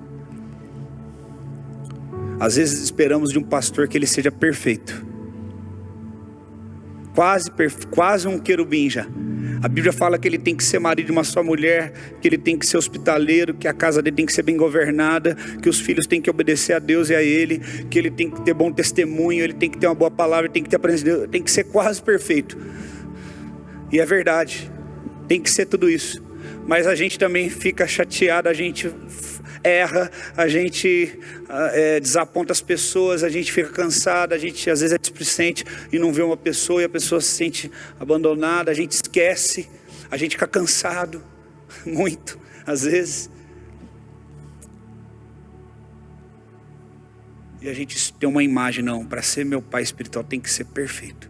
Às vezes esperamos de um pastor que ele seja perfeito. Quase um querubim já. A Bíblia fala que ele tem que ser marido de uma só mulher, que ele tem que ser hospitaleiro, que a casa dele tem que ser bem governada, que os filhos têm que obedecer a Deus e a ele, que ele tem que ter bom testemunho, ele tem que ter uma boa palavra, ele tem que ter a presença de Deus, tem que ser quase perfeito. E é verdade, tem que ser tudo isso. Mas a gente também fica chateado, a gente erra, a gente desaponta as pessoas, a gente fica cansado, a gente às vezes é displicente e não vê uma pessoa e a pessoa se sente abandonada, a gente esquece, a gente fica cansado, muito, às vezes. E a gente tem uma imagem, não, para ser meu pai espiritual tem que ser perfeito.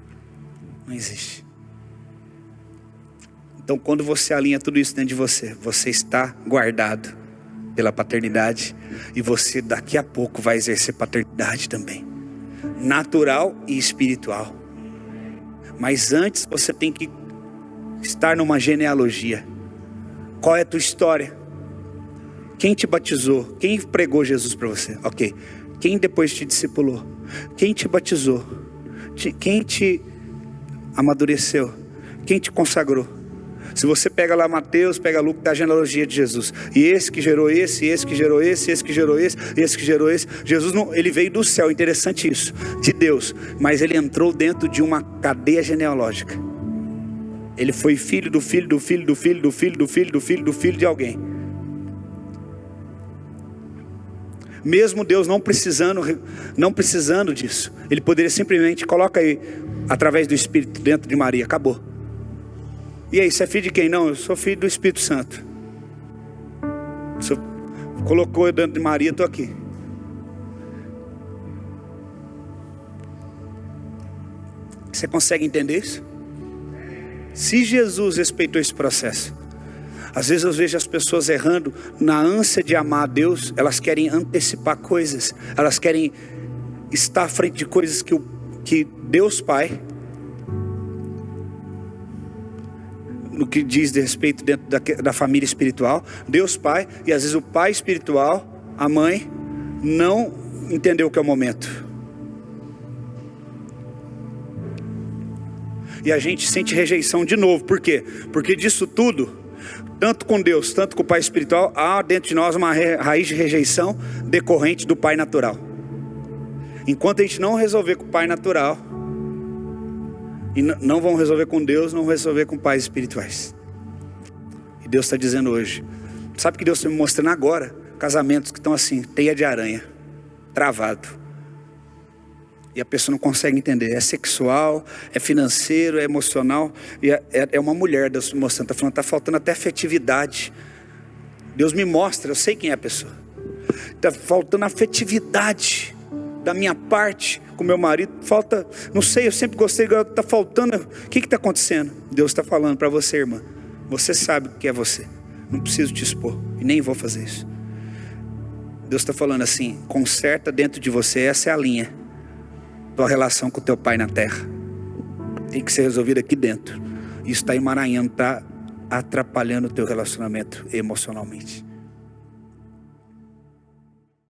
Não existe. Então quando você alinha tudo isso dentro de você, você está guardado pela paternidade. E você daqui a pouco vai exercer paternidade também. Natural e espiritual. Mas antes você tem que estar numa genealogia. Qual é a tua história? Quem te batizou? Quem pregou Jesus para você? Ok. Quem depois te discipulou? Quem te batizou? Quem te amadureceu? Quem te consagrou? Se você pega lá Mateus, pega Lucas, da genealogia de Jesus. E esse que gerou esse que gerou esse que gerou esse que gerou esse. Jesus não, ele veio do céu, interessante isso, de Deus. Mas ele entrou dentro de uma cadeia genealógica. Ele foi filho do filho do filho do filho do filho do filho do filho do filho de alguém. Mesmo Deus não precisando disso, ele poderia simplesmente coloca aí através do Espírito dentro de Maria, acabou. E aí, você é filho de quem? Não, eu sou filho do Espírito Santo. Você colocou eu dentro de Maria, estou aqui. Você consegue entender isso? Se Jesus respeitou esse processo, às vezes eu vejo as pessoas errando na ânsia de amar a Deus. Elas querem antecipar coisas, elas querem estar à frente de coisas que Deus Pai, no que diz de respeito dentro da família espiritual, Deus Pai, e às vezes o pai espiritual, a mãe, não entendeu o que é o momento. E a gente sente rejeição de novo. Por quê? Porque disso tudo, tanto com Deus, tanto com o pai espiritual, há dentro de nós uma raiz de rejeição decorrente do pai natural. Enquanto a gente não resolver com o pai natural, e não vão resolver com Deus, não vão resolver com pais espirituais. E Deus está dizendo hoje, sabe o que Deus está me mostrando agora? Casamentos que estão assim, teia de aranha, travado. E a pessoa não consegue entender, é sexual, é financeiro, é emocional. E é uma mulher, Deus me mostrando, está falando, está faltando até afetividade. Deus me mostra, eu sei quem é a pessoa. Está faltando afetividade da minha parte com meu marido, falta, não sei, eu sempre gostei, agora está faltando, o que está acontecendo? Deus está falando para você, irmã, você sabe o que é você, não preciso te expor, e nem vou fazer isso. Deus está falando assim, conserta dentro de você, essa é a linha, tua relação com o teu pai na terra, tem que ser resolvida aqui dentro, isso está emaranhando, está atrapalhando o teu relacionamento emocionalmente.